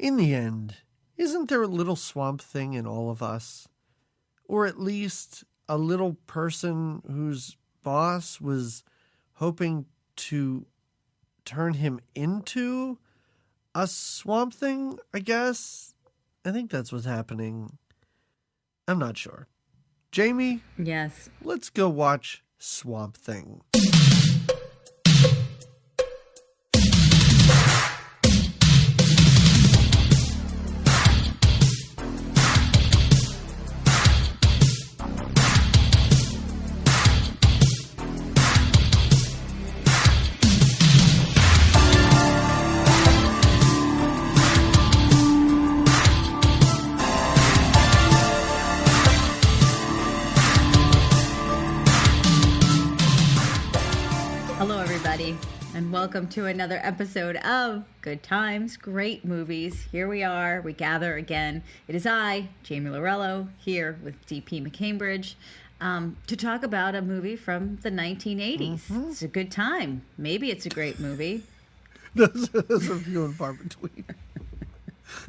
In the end, isn't there a little Swamp Thing in all of us? Or at least a little person whose boss was hoping to turn him into a Swamp Thing, I guess? I think that's what's happening. I'm not sure. Jamie? Yes. Let's go watch Swamp Thing. Welcome to another episode of Good Times, Great Movies. Here we are. We gather again. It is I, Jamie Lorello, here with DP McCambridge, to talk about a movie from the 1980s. Mm-hmm. It's a good time. Maybe it's a great movie. There's a few and far between.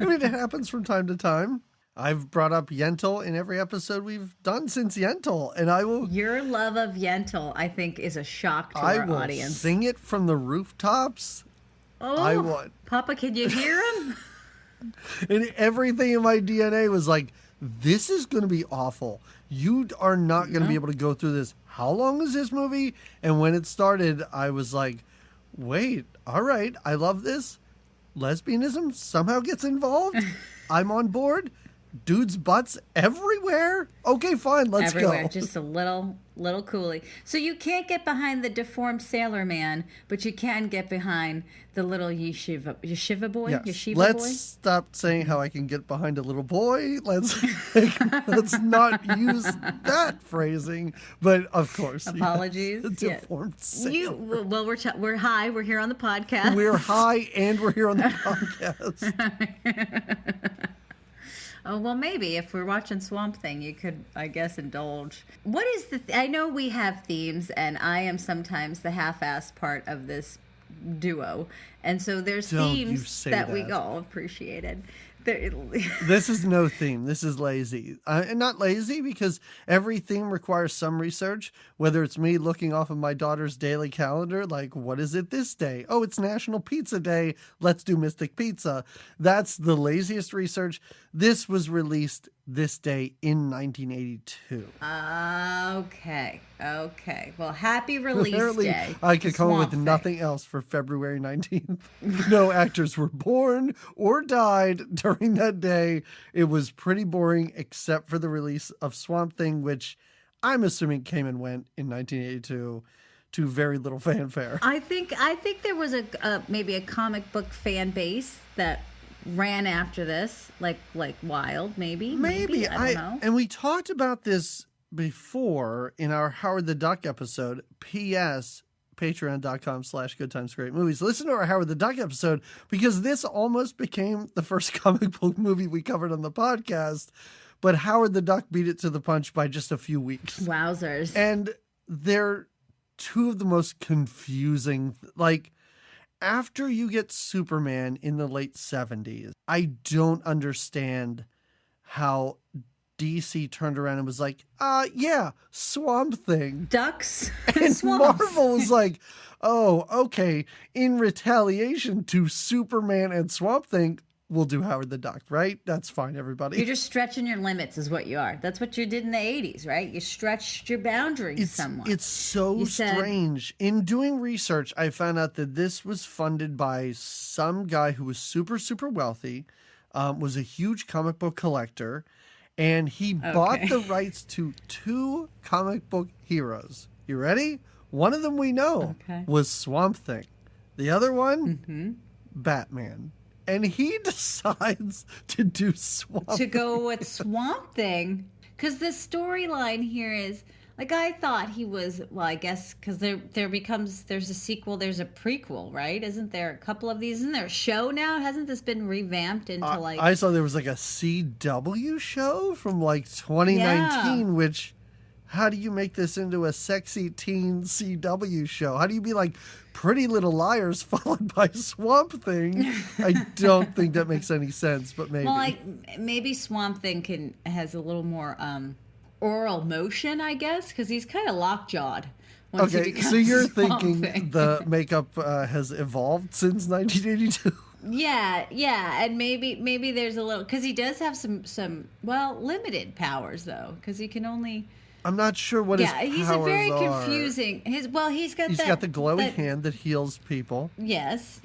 I mean, it happens from time to time. I've brought up Yentl in every episode we've done since Yentl, and I will... Your love of Yentl, I think, is a shock to our audience. I will sing it from the rooftops. Oh, Papa, can you hear him? And everything in my DNA was like, this is going to be awful. You are not going to be able to go through this. How long is this movie? And when it started, I was like, wait, all right, I love this. Lesbianism somehow gets involved. I'm on board. Dudes' butts everywhere? Okay, fine, let's everywhere, go. Just a little coolie. So you can't get behind the deformed sailor man, but you can get behind the little yeshiva boy? Yes. Yeshiva let's boy? Stop saying how I can get behind a little boy. Let's not use that phrasing. But of course. Apologies. Yes, deformed sailor. Well, we're high. We're here on the podcast. We're high and we're here on the podcast. Oh, well, maybe if we're watching Swamp Thing, you could, I guess, indulge. What is I know we have themes, and I am sometimes the half-assed part of this duo. And so there's themes that we all appreciated. This is no theme. This is lazy. And not lazy because every theme requires some research, whether it's me looking off of my daughter's daily calendar, like, what is it this day? Oh, it's National Pizza Day. Let's do Mystic Pizza. That's the laziest research. This was released this day in 1982. Okay. Well, happy release Apparently, day. I could come up with nothing else for February 19th. No actors were born or died during that day. It was pretty boring, except for the release of Swamp Thing, which I'm assuming came and went in 1982 to very little fanfare. I think there was maybe a comic book fan base that ran after this, like wild, maybe. I don't know. And we talked about this before in our Howard the Duck episode. P.S. Patreon.com/GoodTimesGreatMovies. Listen to our Howard the Duck episode because this almost became the first comic book movie we covered on the podcast. But Howard the Duck beat it to the punch by just a few weeks. Wowzers. And they're two of the most confusing, after you get Superman in the late 70s, I don't understand how DC turned around and was like, yeah, Swamp Thing. Ducks and swamps. Marvel was like, oh, okay, in retaliation to Superman and Swamp Thing, we'll do Howard the Duck, right? That's fine, everybody. You're just stretching your limits is what you are. That's what you did in the 80s, right? You stretched your boundaries somewhat. It's so strange. In doing research, I found out that this was funded by some guy who was super, super wealthy, was a huge comic book collector, and he bought the rights to 2 comic book heroes. You ready? One of them we know was Swamp Thing. The other one, Batman. And he decides to do Swamp Thing. To go with Swamp Thing. Because the storyline here is, I thought he was, well, I guess, because there's a sequel, there's a prequel, right? Isn't there a couple of these? Isn't there a show now? Hasn't this been revamped into, I saw there was, a CW show from, 2019, which how do you make this into a sexy teen CW show? How do you be like Pretty Little Liars followed by Swamp Thing? I don't think that makes any sense, but maybe. Well, maybe Swamp Thing has a little more oral motion, I guess, because he's kind of lockjawed. Okay, so you're thinking the makeup has evolved since 1982? Yeah, and maybe there's a little, because he does have some limited powers though, because he can only. I'm not sure what his powers are. Yeah, he's a very confusing. He's got the glowy hand that heals people. Yes,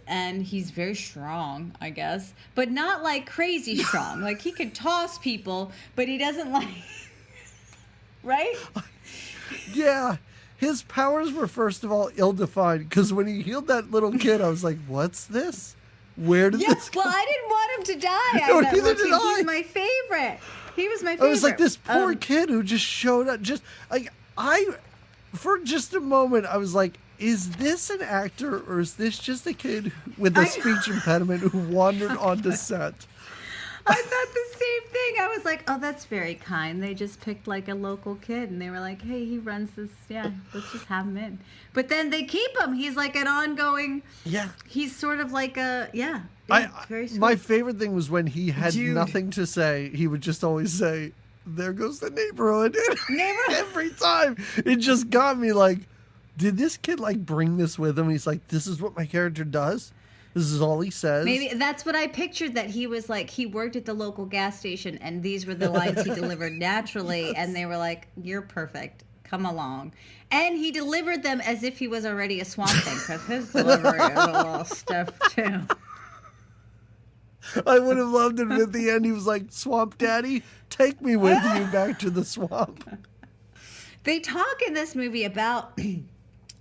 and he's very strong, I guess, but not like crazy strong. Like he can toss people, but he doesn't like. Right? Yeah. His powers were, first of all, ill-defined, because when he healed that little kid, I was like, what's this? Where did this come? Well, I didn't want him to die. No, neither did I. He's my favorite. He was my favorite. I was like, this poor kid who just showed up. For just a moment, I was like, is this an actor, or is this just a kid with a speech impediment who wandered onto set? I thought the same thing. I was like, oh, that's very kind. They just picked like a local kid and they were like, hey, he runs this. Yeah, let's just have him in. But then they keep him. He's like an ongoing. Yeah. He's sort of like a, very sweet. My favorite thing was when he had nothing to say. He would just always say, there goes the neighborhood. Every time. It just got me like, did this kid like bring this with him? He's like, this is what my character does. This is all he says. Maybe that's what I pictured, that he was like, he worked at the local gas station and these were the lines he delivered naturally. Yes. And they were like, you're perfect. Come along. And he delivered them as if he was already a Swamp Thing, because his delivery is a little stiff too. I would have loved it if at the end he was like, Swamp Daddy, take me with you back to the swamp. They talk in this movie about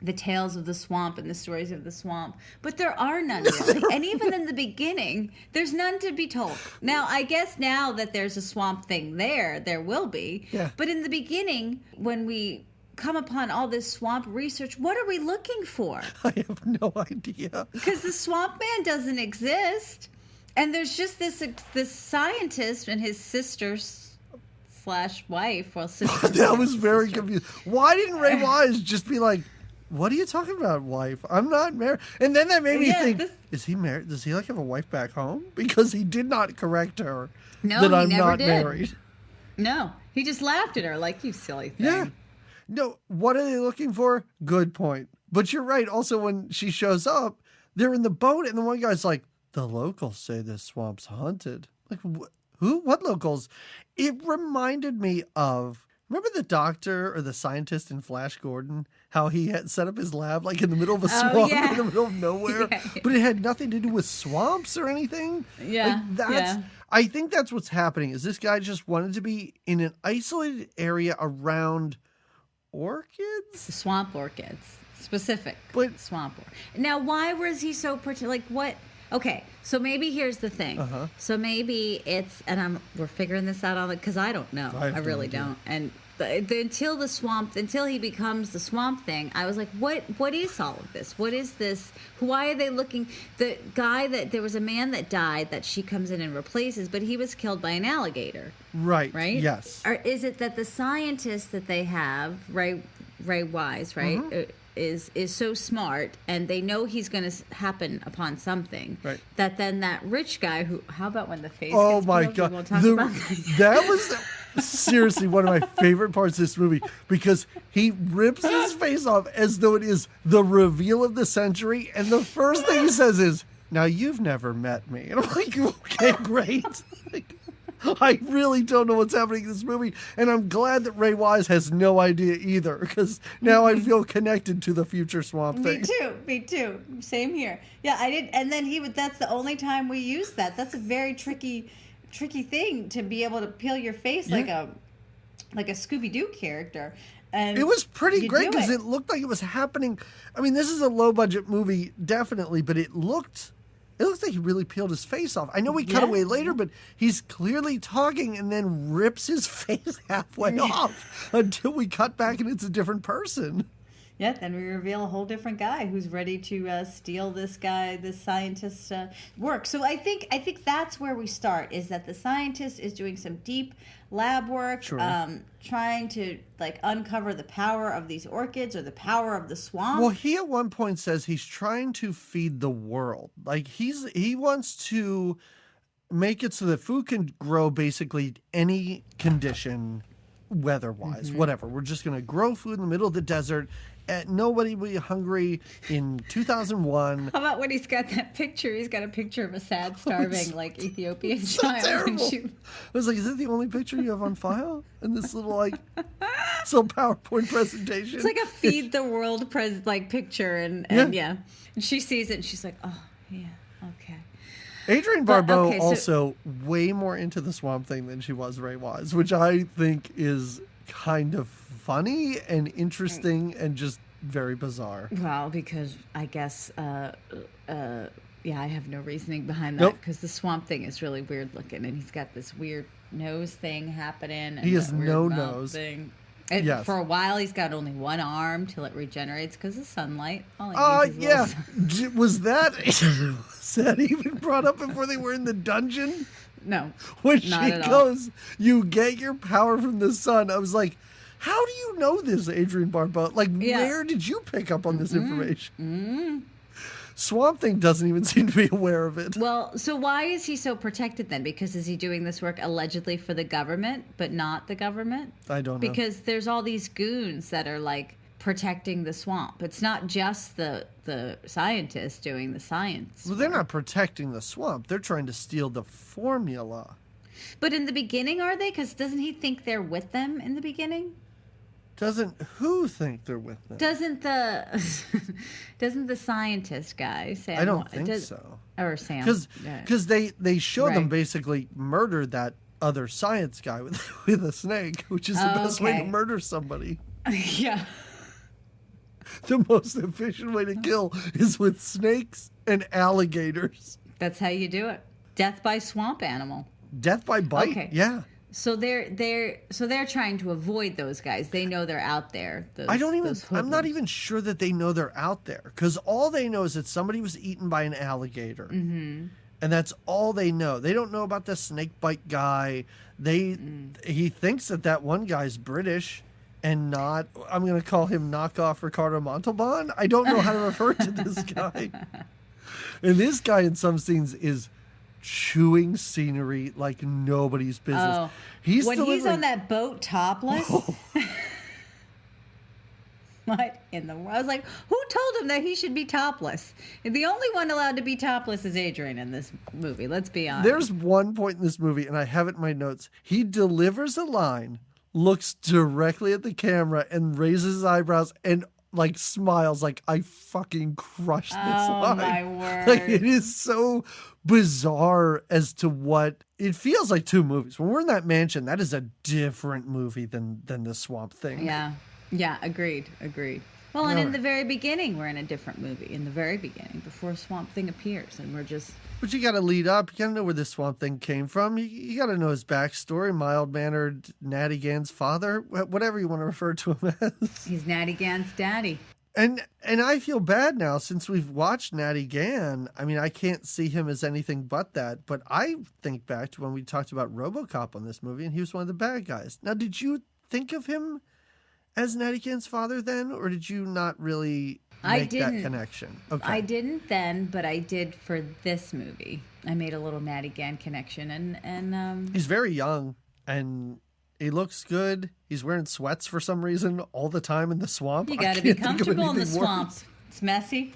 the tales of the swamp and the stories of the swamp, but there are none really. And even in the beginning, there's none to be told. Now, I guess now that there's a Swamp Thing there will be. Yeah. But in the beginning, when we come upon all this swamp research, what are we looking for? I have no idea. Because the Swamp Man doesn't exist, and there's just this scientist and his sister/wife. Well, sister. That was very confusing. Why didn't Ray Wise just be like, what are you talking about, wife? I'm not married. And then that made me think, is he married? Does he like have a wife back home? Because he did not correct her that I'm not married. No, he just laughed at her like, you silly thing. Yeah. No, what are they looking for? Good point. But you're right. Also, when she shows up, they're in the boat and the one guy's like, the locals say this swamp's haunted. Like, who? What locals? It reminded me of, remember the doctor or the scientist in Flash Gordon? How he had set up his lab like in the middle of a swamp in the middle of nowhere, but it had nothing to do with swamps or anything. Yeah, like I think that's what's happening. Is this guy just wanted to be in an isolated area around orchids? Swamp orchids, specific. But swamp orchids. Now, why was he so like what? Okay, so maybe here's the thing. So maybe it's, and we're figuring this out on it because I don't know. I really don't. And until he becomes the Swamp Thing, I was like, what is all of this? What is this? Why are they looking? The guy there was a man that died that she comes in and replaces, but he was killed by an alligator. Right. Yes. Or is it that the scientist that they have, Ray Wise, right? Is so smart, and they know he's going to happen upon something. Right. That then that rich guy who, how about when the face? Oh gets my peeled? God! We'll talk about that. That was seriously one of my favorite parts of this movie, because he rips his face off as though it is the reveal of the century, and the first thing he says is, "Now you've never met me," and I'm like, "Okay, great." I really don't know what's happening in this movie, and I'm glad that Ray Wise has no idea either, because now I feel connected to the future Swamp Thing. Me too. Same here. Yeah, I did, and then that's the only time we use that. That's a very tricky thing to be able to peel your face like a Scooby-Doo character. And it was pretty great because it looked like it was happening. I mean, this is a low-budget movie, definitely, but it looks like he really peeled his face off. I know we cut away later, but he's clearly talking and then rips his face halfway off until we cut back and it's a different person. Yeah, then we reveal a whole different guy who's ready to steal this scientist's work. So I think that's where we start. Is that the scientist is doing some deep lab work, Sure. trying to like uncover the power of these orchids or the power of the swamp. Well, he at one point says he's trying to feed the world. Like he wants to make it so that food can grow basically any condition, weather-wise, whatever. We're just going to grow food in the middle of the desert. Nobody will be hungry in 2001. How about when he's got that picture? He's got a picture of a sad, starving, like Ethiopian So child. terrible. I was like, is that the only picture you have on file in this little PowerPoint presentation? It's like a feed the world picture, and yeah. And she sees it and she's like, oh yeah, okay. Adrienne But, Barbeau okay, so- also way more into the Swamp Thing than she was Ray Wise, which I think is kind of funny and interesting and just very bizarre. Well, because I guess, yeah, I have no reasoning behind that Nope. because the Swamp Thing is really weird looking, and he's got this weird nose thing happening. And He has that weird no mouth nose. Thing. And Yes. for a while, he's got only one arm till it regenerates because of sunlight. All he needs is a Yeah. little Was that even brought up before they were in the dungeon? No, When not she at all. goes, you get your power from the sun. I was like, how do you know this, Adrienne Barbeau? Like, Yeah. where did you pick up on this information? Swamp Thing doesn't even seem to be aware of it. Well, so why is he so protected then? Because is he doing this work allegedly for the government, but not the government? I don't know. Because there's all these goons that are like protecting the swamp. It's not just the scientists doing the science. Well, they're not protecting the swamp. They're trying to steal the formula. But in the beginning, are they? Because doesn't he think they're with them in the beginning? Doesn't who think they're with them? Doesn't the doesn't the scientist guy Sam? I don't think so. Or Sam? Because they show them Right. basically murder that other science guy with with a snake, which is the best way to okay. murder somebody. yeah. The most efficient way to kill is with snakes and alligators. That's how you do it. Death by swamp animal. Death by bite. Okay. Yeah. So they're trying to avoid those guys. They know they're out there. Those, I don't even. those I'm not hoodlums. even sure that they know they're out there because all they know is that somebody was eaten by an alligator, and that's all they know. They don't know about the snake bite guy. He thinks that one guy's British, and not. I'm going to call him knockoff Ricardo Montalban. I don't know how to refer to this guy. And this guy in some scenes is chewing scenery like nobody's business. Oh, He's when he's delivering- on that boat topless. What in the world? I was like, who told him that he should be topless? And the only one allowed to be topless is Adrian in this movie. Let's be honest. There's one point in this movie, and I have it in my notes. He delivers a line, looks directly at the camera, and raises his eyebrows and like smiles like I fucking crushed this line. my word. Like it is so bizarre as to what it feels like. Two movies. When we're in that mansion, that is a different movie than the Swamp Thing. Yeah, agreed. Well, and All in the right. very beginning, we're in a different movie. In the very beginning, before Swamp Thing appears, and we're just But you got to lead up. You got to know where this Swamp Thing came from. You got to know his backstory. Mild-mannered Natty Gann's father, whatever you want to refer to him as. he's Natty Gann's daddy. And I feel bad now since we've watched Natty Gann. I mean, I can't see him as anything but that. But I think back to when we talked about RoboCop on this movie, and he was one of the bad guys. Now, did you think of him as Natty Gann's father then, or did you not really I make that didn't. connection? Okay. I didn't then, but I did for this movie. I made a little Natty Gann connection, and He's very young, and he looks good. He's wearing sweats for some reason all the time in the swamp. you I got to be can't think of comfortable in the anything swamp. worse. It's messy.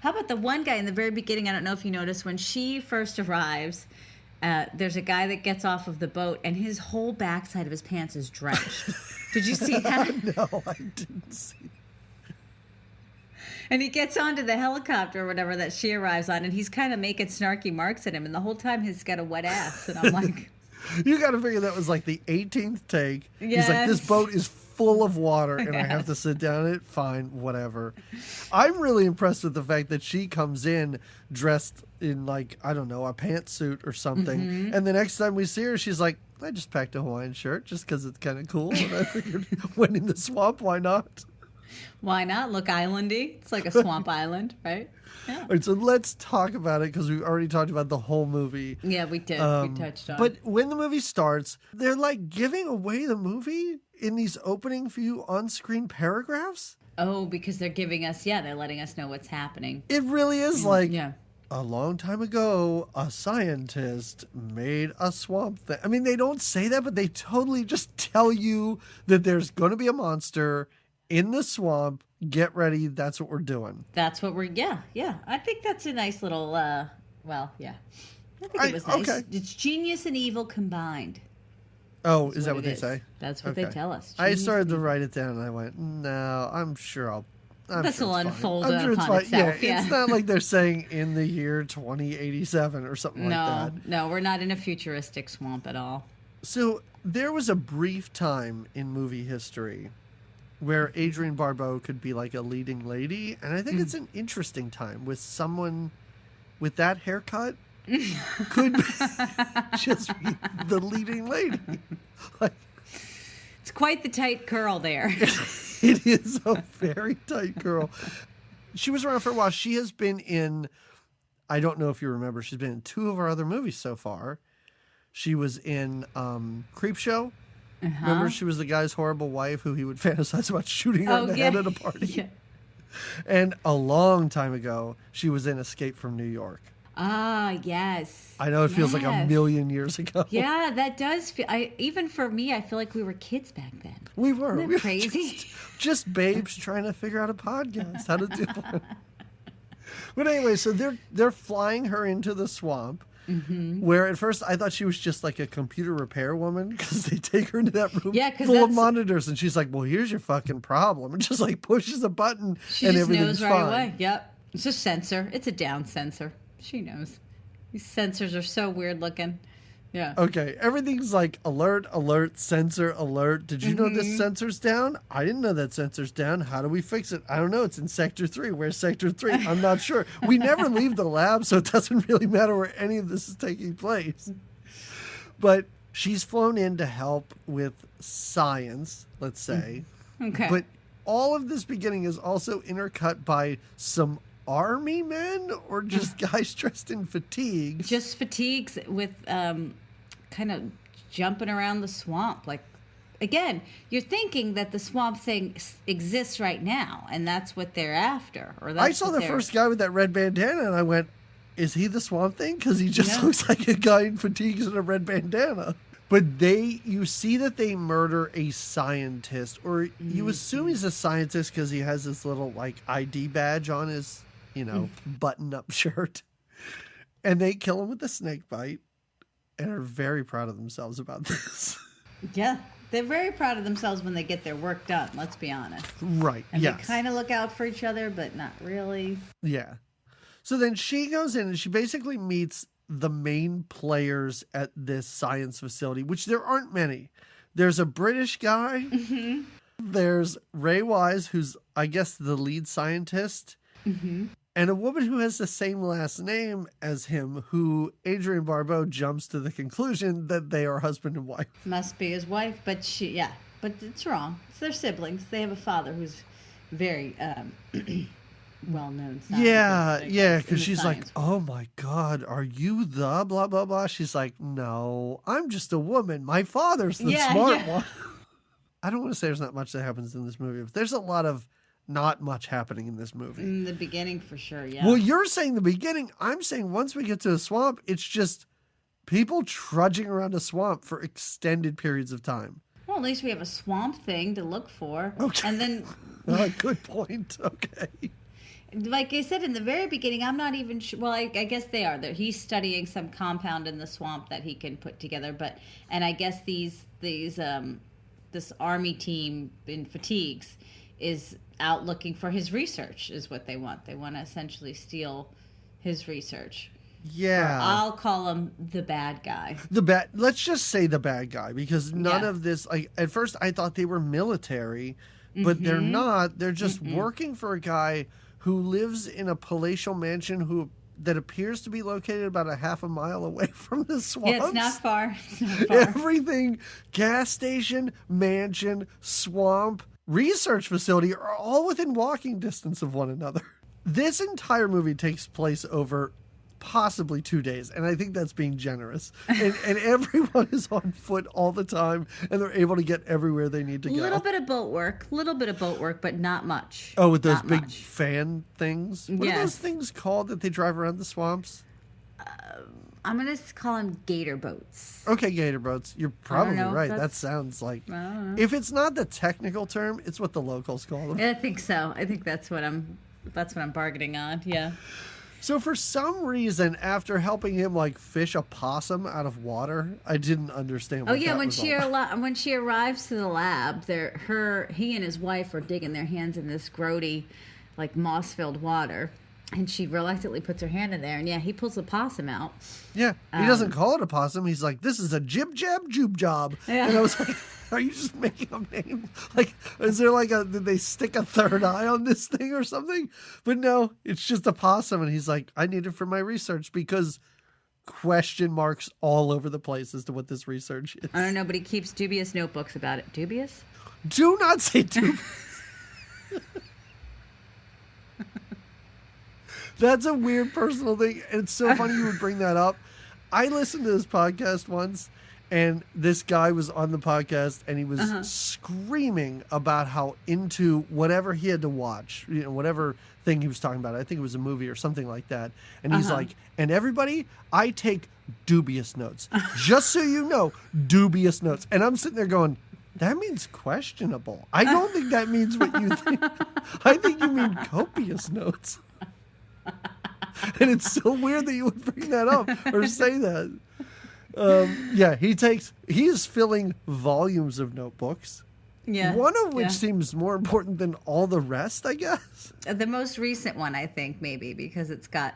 How about the one guy in the very beginning? I don't know if you noticed when she first arrives. There's a guy that gets off of the boat, and his whole backside of his pants is drenched. Did you see that? No, I didn't see. And he gets onto the helicopter or whatever that she arrives on, and he's kind of making snarky marks at him, and the whole time he's got a wet ass, and I'm like, You got to figure that was like the 18th take. He's like, this Yes. boat is full of water and I have Yes. to sit down in it. Fine, whatever. I'm really impressed with the fact that she comes in dressed in like, I don't know, a pantsuit or something. Mm-hmm. And the next time we see her, she's like, I just packed a Hawaiian shirt just because it's kind of cool. And I figured when in the swamp, why not? Why not? Look islandy. It's like a swamp island, right? Yeah. All right, so let's talk about it because we already talked about the whole movie. Yeah, we did. We touched on. But when the movie starts, they're like giving away the movie in these opening few on-screen paragraphs. Oh, because they're giving us, they're letting us know what's happening. It really is like, Yeah. a long time ago, a scientist made a swamp thing. I mean, they don't say that, but they totally just tell you that there's going to be a monster in the swamp. Get ready. That's what we're doing. That's what we're, yeah. I think that's a nice little, I think it was nice. Okay. It's genius and evil combined. Oh, That's is that what it they is. say? That's what they tell us. I Genius started and to evil. write it down and I went, no, I'm sure This will it's fine. unfold I'm sure it's upon fine. itself, Yeah, yeah. it's not like they're saying in the year 2087 or something like that. No, we're not in a futuristic swamp at all. So there was a brief time in movie history where Adrienne Barbeau could be like a leading lady, and I think it's an interesting time with someone with that haircut could just be the leading lady. Like, It's quite the tight curl there. it is a very tight girl. She was around for a while. She has been in, I don't know if you remember, she's been in 2 of our other movies so far. She was in Creepshow. Remember, she was the guy's horrible wife who he would fantasize about shooting her in the head at a party. Yeah. And a long time ago, she was in Escape from New York. Ah, yes. I know it feels like a Yes. million years ago. Yeah, that does feel. Even for me, I feel like we were kids back then. We were. Isn't that We were crazy? just babes trying to figure out a podcast, how to do it. But anyway, so they're flying her into the swamp, where at first I thought she was just like a computer repair woman because they take her into that room Yeah, 'cause full of that's- monitors, and she's like, "Well, here's your fucking problem," and just like pushes a button She and just everything's knows right fine. away. Yep. It's a sensor. It's a down sensor. She knows. These sensors are so weird looking. Yeah. Okay, everything's like alert, alert, sensor, alert. Did you know this sensor's down? I didn't know that sensor's down. How do we fix it? I don't know. It's in Sector 3. Where's Sector 3? I'm not sure. We never leave the lab, so it doesn't really matter where any of this is taking place. But she's flown in to help with science, let's say. Okay. But all of this beginning is also intercut by some army men or just guys dressed in fatigues. Just fatigues with kind of jumping around the swamp. Like, again, you're thinking that the swamp thing exists right now, and that's what they're after. Or that's I saw what the they're- first guy with that red bandana and I went, is he the Swamp Thing? Because he just Yeah. looks like a guy in fatigues and a red bandana. But you see that they murder a scientist, or you assume he's a scientist because he has this little like ID badge on his, button-up shirt. And they kill him with a snake bite and are very proud of themselves about this. Yeah. They're very proud of themselves when they get their work done, let's be honest. Right, And yes. they kind of look out for each other, but not really. Yeah. So then she goes in and she basically meets the main players at this science facility, which there aren't many. There's a British guy. There's Ray Wise, who's, I guess, the lead scientist. And a woman who has the same last name as him, who Adrienne Barbeau jumps to the conclusion that they are husband and wife. Must be his wife, but but it's wrong. It's their siblings. They have a father who's very well-known scientist. Yeah, I yeah, guess, in because the she's like, science oh my God, are you the blah, blah, blah? She's like, no, I'm just a woman. My father's the Yeah, smart yeah. one. I don't want to say there's not much that happens in this movie, but there's a lot of not much happening in this movie. In the beginning, for sure, yeah. Well, you're saying the beginning. I'm saying once we get to the swamp, it's just people trudging around a swamp for extended periods of time. Well, at least we have a swamp thing to look for. Okay. And then, Oh, good point. Okay. like I said in the very beginning, I'm not even sure. Well, I guess they are. He's studying some compound in the swamp that he can put together. And I guess this army team in fatigues is out looking for his research, is what they want. They want to essentially steal his research. Yeah. I'll call him the bad guy. Let's just say the bad guy, because none Yeah. of this, like, at first I thought they were military, but they're not. They're just working for a guy who lives in a palatial mansion that appears to be located about a half a mile away from the swamps. Yeah, it's not far. It's not far. Everything, gas station, mansion, swamp, research facility are all within walking distance of one another. This entire movie takes place over possibly 2 days, and I think that's being generous. And everyone is on foot all the time, and they're able to get everywhere they need to go. A little bit of boat work, but not much. Oh, with those Not big much. fan things? What are those Yes. things called that they drive around the swamps? I'm going to call them gator boats. Okay, gator boats. You're probably know if right. That that's- sounds like... I don't know. If it's not the technical term, it's what the locals call them. I think so. I think that's what I'm bargaining on. Yeah. So for some reason, after helping him like fish a possum out of water, I didn't understand. What Oh yeah, that when was all about. when she arrives to the lab, he and his wife are digging their hands in this grody, like moss-filled water, and she reluctantly puts her hand in there, and yeah, he pulls the possum out. Yeah, he doesn't call it a possum. He's like, "This is a jib jab joob job," Yeah. and I was like, "Are you just making up names? Like, is there like did they stick a third eye on this thing or something?" But no, it's just a possum, and he's like, "I need it for my research because." Question marks all over the place as to what this research is. I don't know, but he keeps dubious notebooks about it. Dubious? Do not say dubious. That's a weird personal thing. And it's so funny you would bring that up. I listened to this podcast once, and this guy was on the podcast, and he was screaming about how into whatever he had to watch, whatever thing he was talking about. I think it was a movie or something like that. And he's like, and everybody, I take dubious notes. Just so you know, dubious notes. And I'm sitting there going, that means questionable. I don't think that means what you think. I think you mean copious notes. And it's so weird that you would bring that up or say that. Yeah, he is filling volumes of notebooks. Yeah. One of which yeah. seems more important than all the rest, I guess. The most recent one, I think, maybe, because it's got,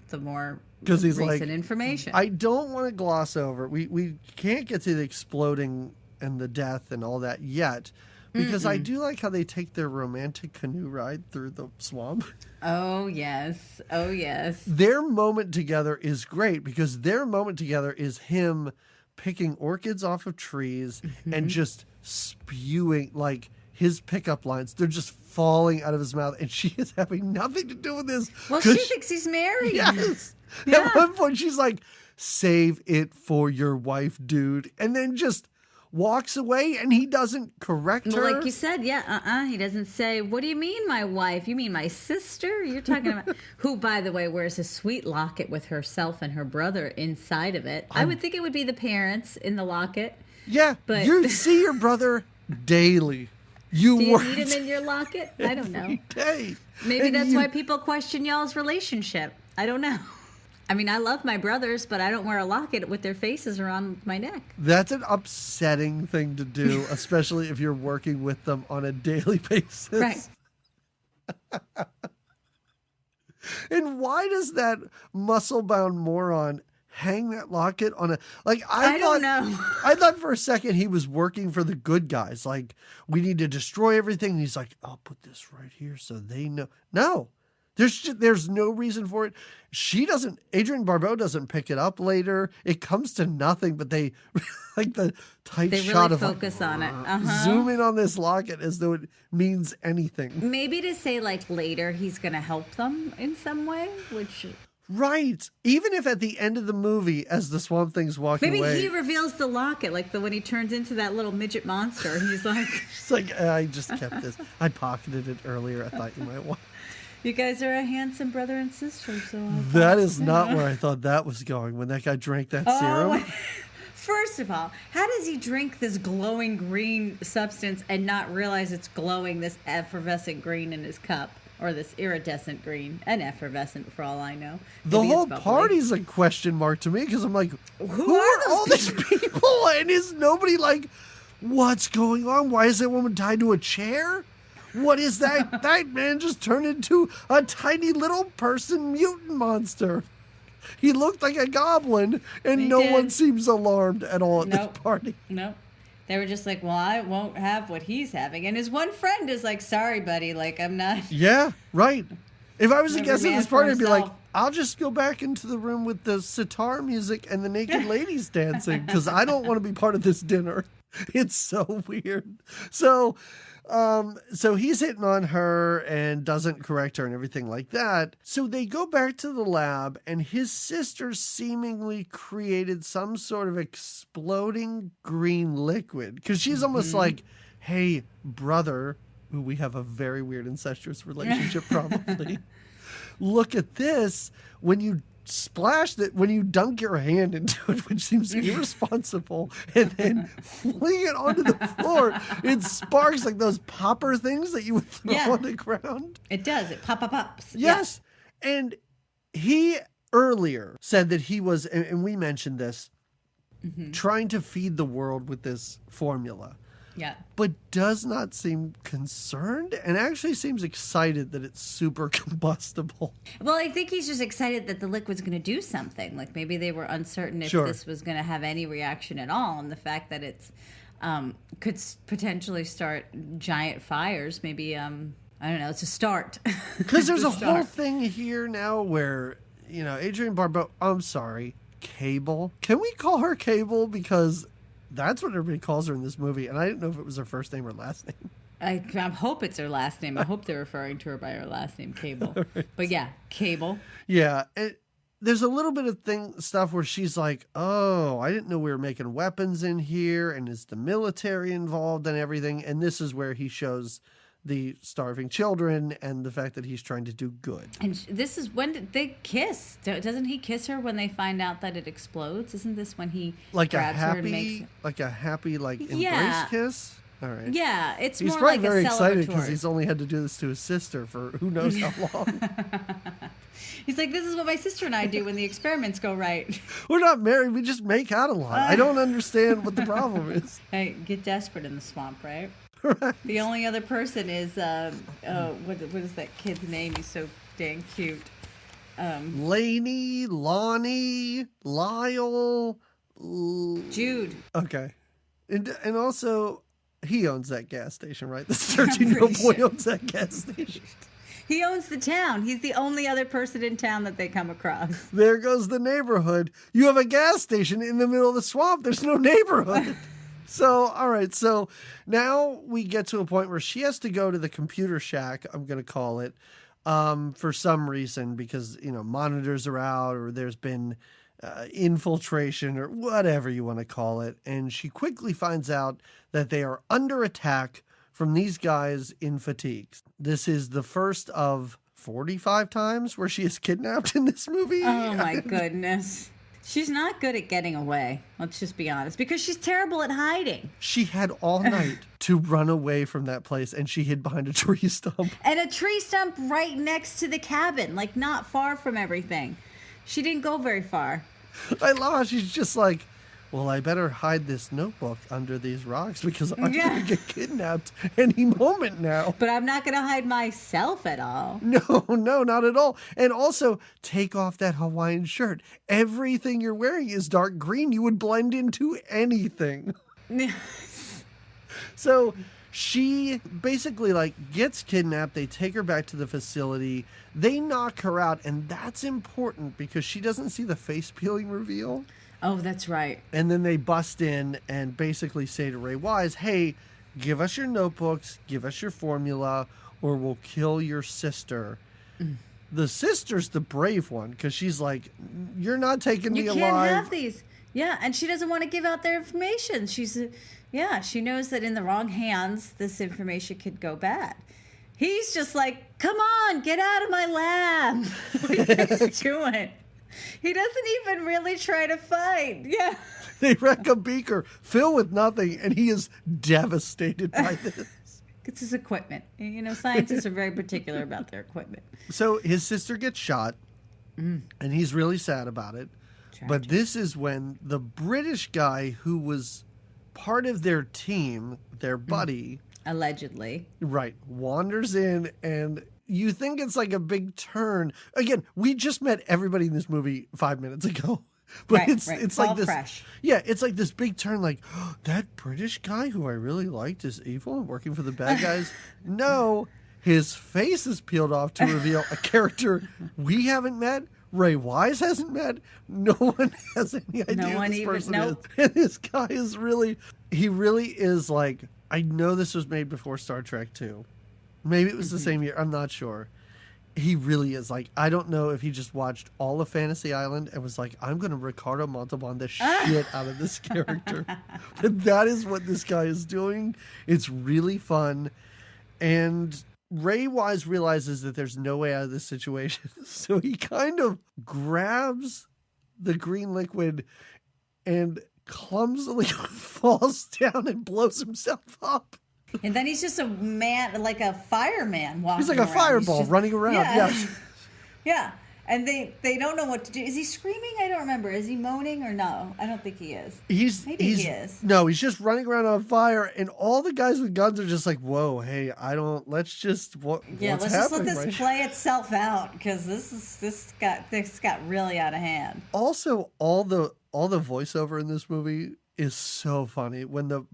the more 'Cause he's recent like, information. I don't want to gloss over. We can't get to the exploding and the death and all that yet. Because I do like how they take their romantic canoe ride through the swamp. Oh, yes. Oh, yes. Their moment together is great because their moment together is him picking orchids off of trees and just spewing like his pickup lines. They're just falling out of his mouth, and she is having nothing to do with this. Well, she thinks he's married. Yes. Yeah. At one point, she's like, "Save it for your wife, dude," and then just walks away, and he doesn't correct her. Well, like you said, yeah, he doesn't say, "What do you mean, my wife? You mean my sister?" You're talking about who, by the way, wears a sweet locket with herself and her brother inside of it. I would think it would be the parents in the locket. Yeah, But- you see your brother daily. You Do you work need him in your locket? I don't know. every day. Maybe And that's you- why people question y'all's relationship. I don't know. I mean, I love my brothers, but I don't wear a locket with their faces around my neck. That's an upsetting thing to do, especially if you're working with them on a daily basis. Right. And why does that muscle-bound moron hang that locket on a I don't know. I thought for a second he was working for the good guys. Like, we need to destroy everything. And he's like, I'll put this right here so they know. No. There's no reason for it. Adrienne Barbeau doesn't pick it up later. It comes to nothing, but they like the tight They shot really of focus on it. Uh-huh. zoom in on this locket as though it means anything. Maybe to say like later he's going to help them in some way, which Right. Even if at the end of the movie, as the Swamp Thing's walking maybe away, he reveals the locket, like when he turns into that little midget monster. He's like, it's like, I just kept this. I pocketed it earlier. I thought you might want. "You guys are a handsome brother and sister." So That is not where I thought that was going when that guy drank that serum. First of all, how does he drink this glowing green substance and not realize it's glowing this effervescent green in his cup? Or this iridescent green and effervescent, for all I know. The Maybe it's whole bubbly. party's a question mark to me because I'm like, who are are those all these people? And is nobody like, what's going on? Why is that woman tied to a chair? What is that? That man just turned into a tiny little person mutant monster. He looked like a goblin, and He no did. one seems alarmed at all at Nope. this party. Nope. They were just like, well, I won't have what he's having. And his one friend is like, sorry, buddy. Like, I'm not. Yeah, right. If I was a Every guest at man this for party, I'd be like, himself. I'll just go back into the room with the sitar music and the naked ladies dancing because I don't want to be part of this dinner. It's so weird. So he's hitting on her and doesn't correct her and everything like that. So they go back to the lab and his sister seemingly created some sort of exploding green liquid because she's almost like, hey, brother, who we have a very weird incestuous relationship probably. Look at this. When you splash that, when you dunk your hand into it, which seems irresponsible, and then fling it onto the floor, it sparks like those popper things that you would throw on the ground. It does. It pops. Yes. Yeah. And he earlier said that he was, and we mentioned this, trying to feed the world with this formula. Yeah. But does not seem concerned and actually seems excited that it's super combustible. Well, I think he's just excited that the liquid's going to do something. Like maybe they were uncertain if this was going to have any reaction at all. And the fact that it's could potentially start giant fires, maybe, I don't know, it's a start. Because there's a whole thing here now where, Adrienne Barbeau, I'm sorry, Cable. Can we call her Cable? Because that's what everybody calls her in this movie, and I didn't know if it was her first name or last name. I hope it's her last name. I hope they're referring to her by her last name, Cable. Right. But yeah, Cable. Yeah, there's a little bit of stuff where she's like, oh, I didn't know we were making weapons in here, and is the military involved and everything? And this is where he shows the starving children and the fact that he's trying to do good. And this is when they kiss. Doesn't he kiss her when they find out that it explodes? Isn't this when he grabs her and makes... like a happy embrace kiss? All right. Yeah, he's probably more like very a excited because he's only had to do this to his sister for who knows how long. He's like, this is what my sister and I do when the experiments go right. We're not married. We just make out a lot. I don't understand what the problem is. Hey, get desperate in the swamp, right? Right. The only other person is what is that kid's name? He's so dang cute. Lainey, Lonnie, Lyle, Jude. Okay, and also he owns that gas station, right? The 13-year-old boy owns that gas station. He owns the town. He's the only other person in town that they come across. There goes the neighborhood. You have a gas station in the middle of the swamp. There's no neighborhood. So, all right. So now we get to a point where she has to go to the computer shack, I'm going to call it, for some reason, because, monitors are out or there's been infiltration or whatever you want to call it. And she quickly finds out that they are under attack from these guys in fatigues. This is the first of 45 times where she is kidnapped in this movie. Oh, my goodness. She's not good at getting away, let's just be honest, because she's terrible at hiding. She had all night to run away from that place, and she hid behind a tree stump. And a tree stump right next to the cabin, like not far from everything. She didn't go very far. I love how she's just like, well, I better hide this notebook under these rocks because I'm going to get kidnapped any moment now. But I'm not going to hide myself at all. No, not at all. And also, take off that Hawaiian shirt. Everything you're wearing is dark green. You would blend into anything. So she basically gets kidnapped. They take her back to the facility. They knock her out. And that's important because she doesn't see the face peeling reveal. Oh, that's right. And then they bust in and basically say to Ray Wise, hey, give us your notebooks, give us your formula, or we'll kill your sister. The sister's the brave one because she's like, you're not taking me alive. You can't have these. Yeah, and she doesn't want to give out their information. She knows that in the wrong hands, this information could go bad. He's just like, come on, get out of my lab. What are you guys doing? He doesn't even really try to fight. Yeah. They wreck a beaker filled with nothing, and he is devastated by this. It's his equipment. Scientists are very particular about their equipment. So his sister gets shot, and he's really sad about it. Tragic. But this is when the British guy who was part of their team, their buddy... Allegedly. Right. Wanders in and... You think it's like a big turn. Again, we just met everybody in this movie 5 minutes ago. But it's all like this fresh. Yeah, it's like this big turn like, oh, that British guy who I really liked is evil and working for the bad guys. No, his face is peeled off to reveal a character we haven't met, Ray Wise hasn't met. No one has any idea No who one this even- person nope. is. And this guy is really, he really is like, I know this was made before Star Trek 2. Maybe it was the same year. I'm not sure. He really is like, I don't know if he just watched all of Fantasy Island and was like, I'm going to Ricardo Montalban the shit out of this character. But that is what this guy is doing. It's really fun. And Ray Wise realizes that there's no way out of this situation. So he kind of grabs the green liquid and clumsily falls down and blows himself up. And then he's just a man, like a fireman walking He's like a around. fireball just- running around. Yeah. Yeah. And they don't know what to do. Is he screaming? I don't remember. Is he moaning or no? I don't think he is. Maybe he is. No, he's just running around on fire, and all the guys with guns are just like, "Whoa, hey, let's just what's Let's just happening let this right play itself out because this got really out of hand. Also, all the voiceover in this movie is so funny. When the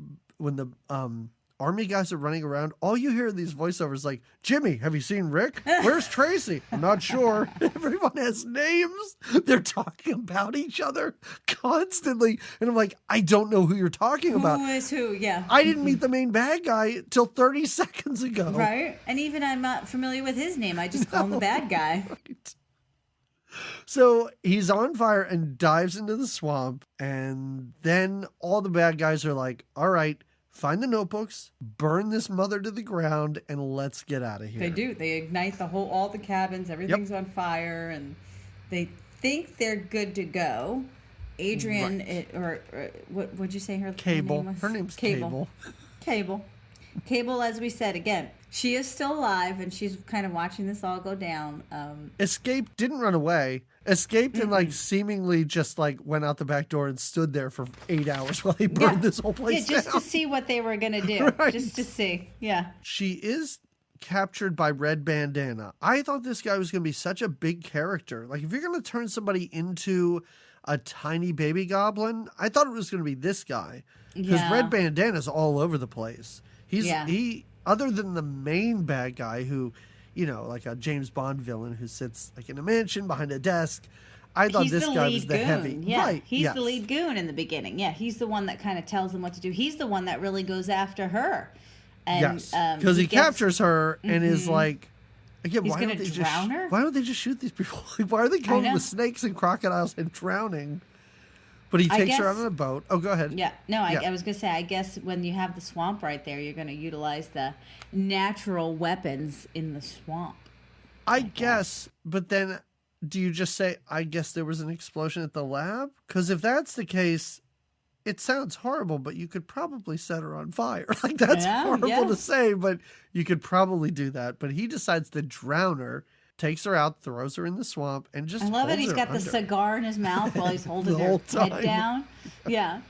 army guys are running around, all you hear in these voiceovers like, Jimmy, have you seen Rick? Where's Tracy? I'm not sure. Everyone has names. They're talking about each other constantly. And I'm like, I don't know who you're talking about. Who is who? Yeah. I didn't meet the main bad guy till 30 seconds ago. Right? And even I'm not familiar with his name. I just call him the bad guy. Right. So he's on fire and dives into the swamp. And then all the bad guys are like, all right, find the notebooks, burn this mother to the ground, and let's get out of here. They do. They ignite all the cabins. Everything's on fire, and they think they're good to go. Adrian, what'd you say her Cable. name was? Her name's Cable. Cable, as we said, again, she is still alive, and she's kind of watching this all go down. Escaped, didn't run away. Escaped and like seemingly just like went out the back door and stood there for 8 hours while he burned this whole place just down. to see what they were going to do. Right. Just to see. Yeah. She is captured by Red Bandana. I thought this guy was going to be such a big character. Like if you're going to turn somebody into a tiny baby goblin, I thought it was going to be this guy. Because Yeah. Red Bandana's all over the place. Yeah. He other than the main bad guy who, you know, like a James Bond villain who sits like in a mansion behind a desk. I thought He's this the guy lead was the goon. heavy. Yeah, Right. he's yes. the lead goon in the beginning. Yeah, he's the one that kind of tells them what to do. He's the one that really goes after her. And, Yes, because he gets- captures her and is like, again, He's why gonna don't they drown her? Why don't they just shoot these people? Like, why are they going know. with snakes and crocodiles and drowning? But he I takes her guess- out on a boat. Oh, go ahead. Yeah, no, Yeah. I was going to say, I guess when you have the swamp right there, you're going to utilize the natural weapons in the swamp. I guess, but then do you just say, I guess there was an explosion at the lab? Because if that's the case, it sounds horrible, but you could probably set her on fire. Like, that's Yeah, horrible yeah. to say, but you could probably do that. But he decides to drown her, takes her out, throws her in the swamp, and just I love it. holds He's her got the under. cigar in his mouth while he's holding The her whole head time. down. Yeah.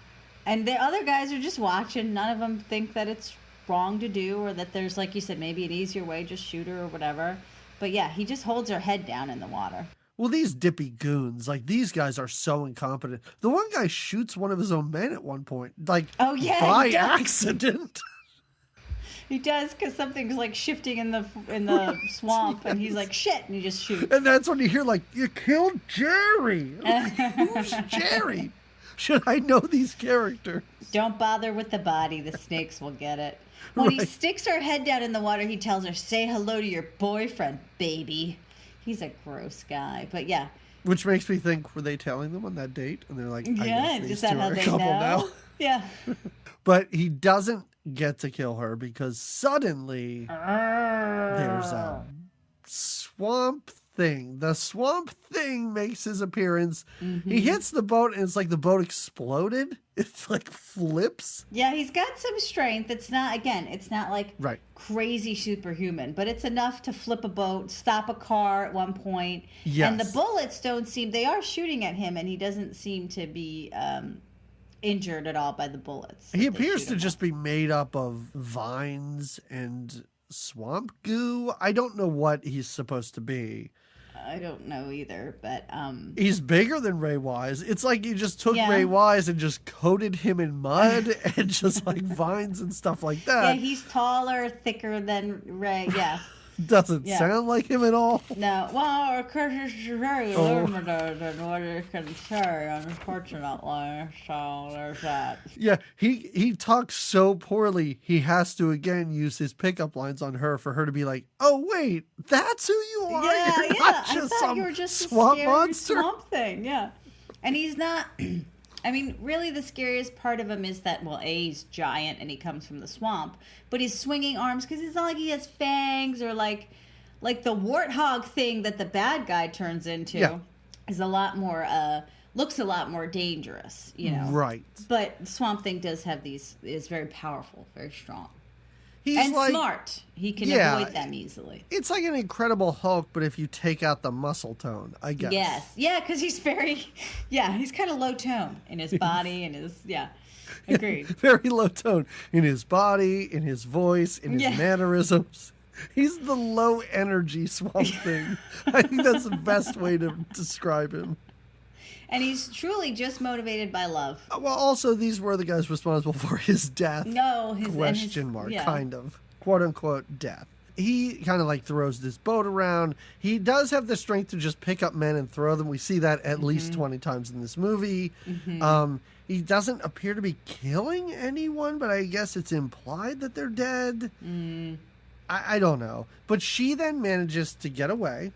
And the other guys are just watching. None of them think that it's wrong to do or that there's, like you said, maybe an easier way, just shoot her or whatever. But yeah, he just holds her head down in the water. Well, these dippy goons, like these guys are so incompetent. The one guy shoots one of his own men at one point, like Oh, yeah, by he does. accident. He does because something's like shifting in the swamp, and he's like, "Shit!" and he just shoots. And that's when you hear like, you killed Jerry. Who's Jerry? Should I know these characters? Don't bother with the body; the snakes will get it. When he Right. sticks her head down in the water, he tells her, "Say hello to your boyfriend, baby." He's a gross guy, but yeah, Which makes me think, were they telling them on that date? And they're like, I yeah. guess these Is that two how are a they couple know? now. Yeah. But he doesn't get to kill her because suddenly there's a swamp thing. The swamp thing makes his appearance. Mm-hmm. He hits the boat and it's like the boat exploded. It like flips. Yeah, he's got some strength. It's not like Right. crazy superhuman, but it's enough to flip a boat, stop a car at one point. Yes. And the bullets they are shooting at him, and he doesn't seem to be injured at all by the bullets. He that they appears shoot to him just be made up of vines and swamp goo. I don't know what he's supposed to be. with. I don't know either, but He's bigger than Ray Wise. It's like you just took Yeah. Ray Wise and just coated him in mud and just like vines and stuff like yeah, that. he's taller, thicker than Ray. Yeah. Doesn't Yeah. sound like him at all. No, well, because it's very limited in what it can say, unfortunately. So there's that. Yeah, he talks so poorly, he has to again use his pickup lines on her for her to be like, "Oh wait, that's who you are. Yeah, You're yeah. not I just thought some you were just a swamp scary monster." swamp thing. Yeah, and he's not. I mean, really, the scariest part of him is that, well, A, he's giant and he comes from the swamp, but he's swinging arms because it's not like he has fangs or like the warthog thing that the bad guy turns into Yeah. is a lot more, looks a lot more dangerous, you know. Right. But Swamp Thing does have is very powerful, very strong. He's And like smart. He can Yeah. avoid them easily. It's like an Incredible Hulk, but if you take out the muscle tone, I guess. Yes. Yeah, because he's he's kind of low tone in his body and agreed. Very low tone in his body, in his voice, in his Yeah. mannerisms. He's the low energy Swamp Thing. I think that's the best way to describe him. And he's truly just motivated by love. Well, also, these were the guys responsible for his death. No, Question mark, yeah. kind of. Quote unquote death. He kind of like throws this boat around. He does have the strength to just pick up men and throw them. We see that at least 20 times in this movie. He doesn't appear to be killing anyone, but I guess it's implied that they're dead. I don't know. But she then manages to get away.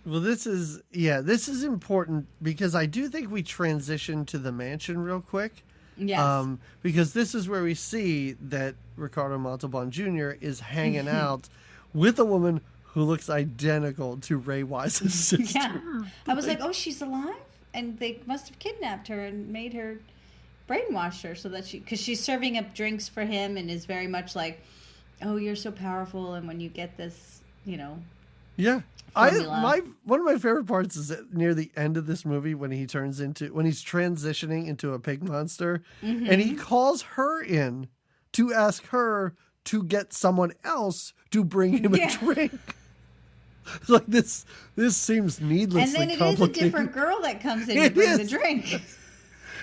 Well, this is important because I do think we transition to the mansion real quick. Yes. Because this is where we see that Ricardo Montalban Jr. is hanging out with a woman who looks identical to Ray Wise's sister. Yeah. I was like, oh, she's alive? And they must have kidnapped her and made her brainwash her so that because she's serving up drinks for him and is very much like, oh, you're so powerful. And when you get this, you know. Yeah. Formula. One of my favorite parts is that near the end of this movie when he's transitioning into a pig monster and he calls her in to ask her to get someone else to bring him a drink. Like this seems needlessly And then it is a complicated. different girl that comes in It to bring is. the drink.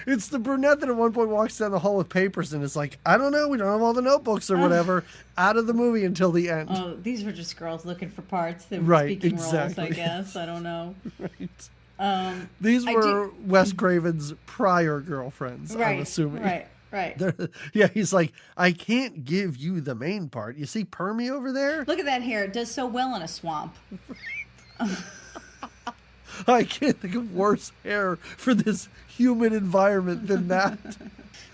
It's the brunette that at one point walks down the hall with papers and is like, I don't know, we don't have all the notebooks or whatever, out of the movie until the end. Oh, these were just girls looking for parts. They were Right, speaking roles, exactly. I guess. I don't know. Right. These I were Wes Craven's prior girlfriends, I'm assuming. Right. Yeah, he's like, I can't give you the main part. You see Permy over there? Look at that hair. It does so well in a swamp. I can't think of worse hair for this humid environment than that.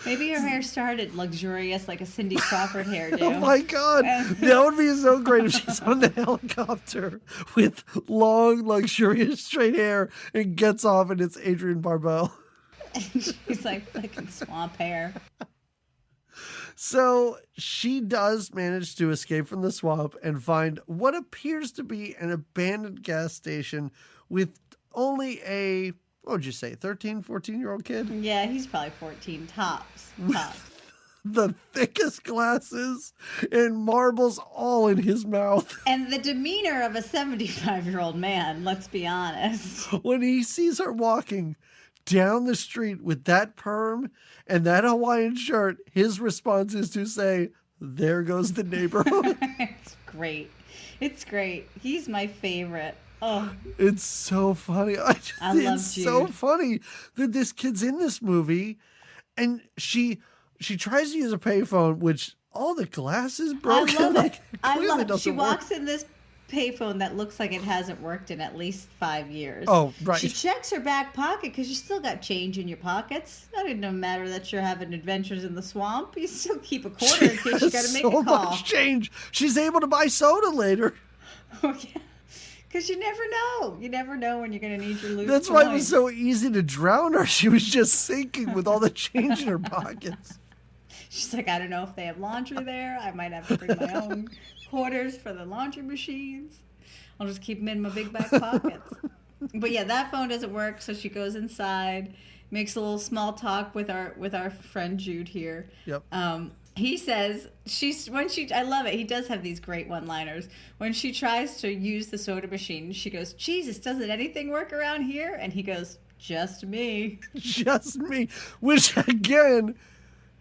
Maybe her hair started luxurious like a Cindy Crawford hairdo. Oh my God. That would be so great if she's on the helicopter with long, luxurious straight hair and gets off and it's Adrienne Barbeau. She's like fucking swamp hair. So she does manage to escape from the swamp and find what appears to be an abandoned gas station with only a, what would you say, 13, 14-year-old kid? Yeah, he's probably 14 tops. The thickest glasses and marbles all in his mouth. And the demeanor of a 75-year-old man, let's be honest. When he sees her walking down the street with that perm and that Hawaiian shirt, his response is to say, there goes the neighborhood. It's great. It's great. He's my favorite. Oh, It's so funny. I love It's so Jude. funny that this kid's in this movie and she tries to use a payphone, which all the glass is broken. I love Like, it. I clearly love it. She doesn't work. walks in this payphone that looks like it hasn't worked in at least 5 years. Oh, right. She checks her back pocket because you still got change in your pockets. That didn't no matter that you're having adventures in the swamp. You still keep a quarter in case you got to make so a call. much change. She's able to buy soda later. Oh, yeah. Because you never know. You never know when you're going to need your loose That's why it was coins. so easy to drown her. She was just sinking with all the change in her pockets. She's like, I don't know if they have laundry there. I might have to bring my own quarters for the laundry machines. I'll just keep them in my big back pockets. But yeah, that phone doesn't work, so she goes inside, makes a little small talk with our friend Jude here. Yep. He says I love it. He does have these great one-liners. When she tries to use the soda machine, she goes, Jesus, doesn't anything work around here? And he goes, just me. Just me. Which, again,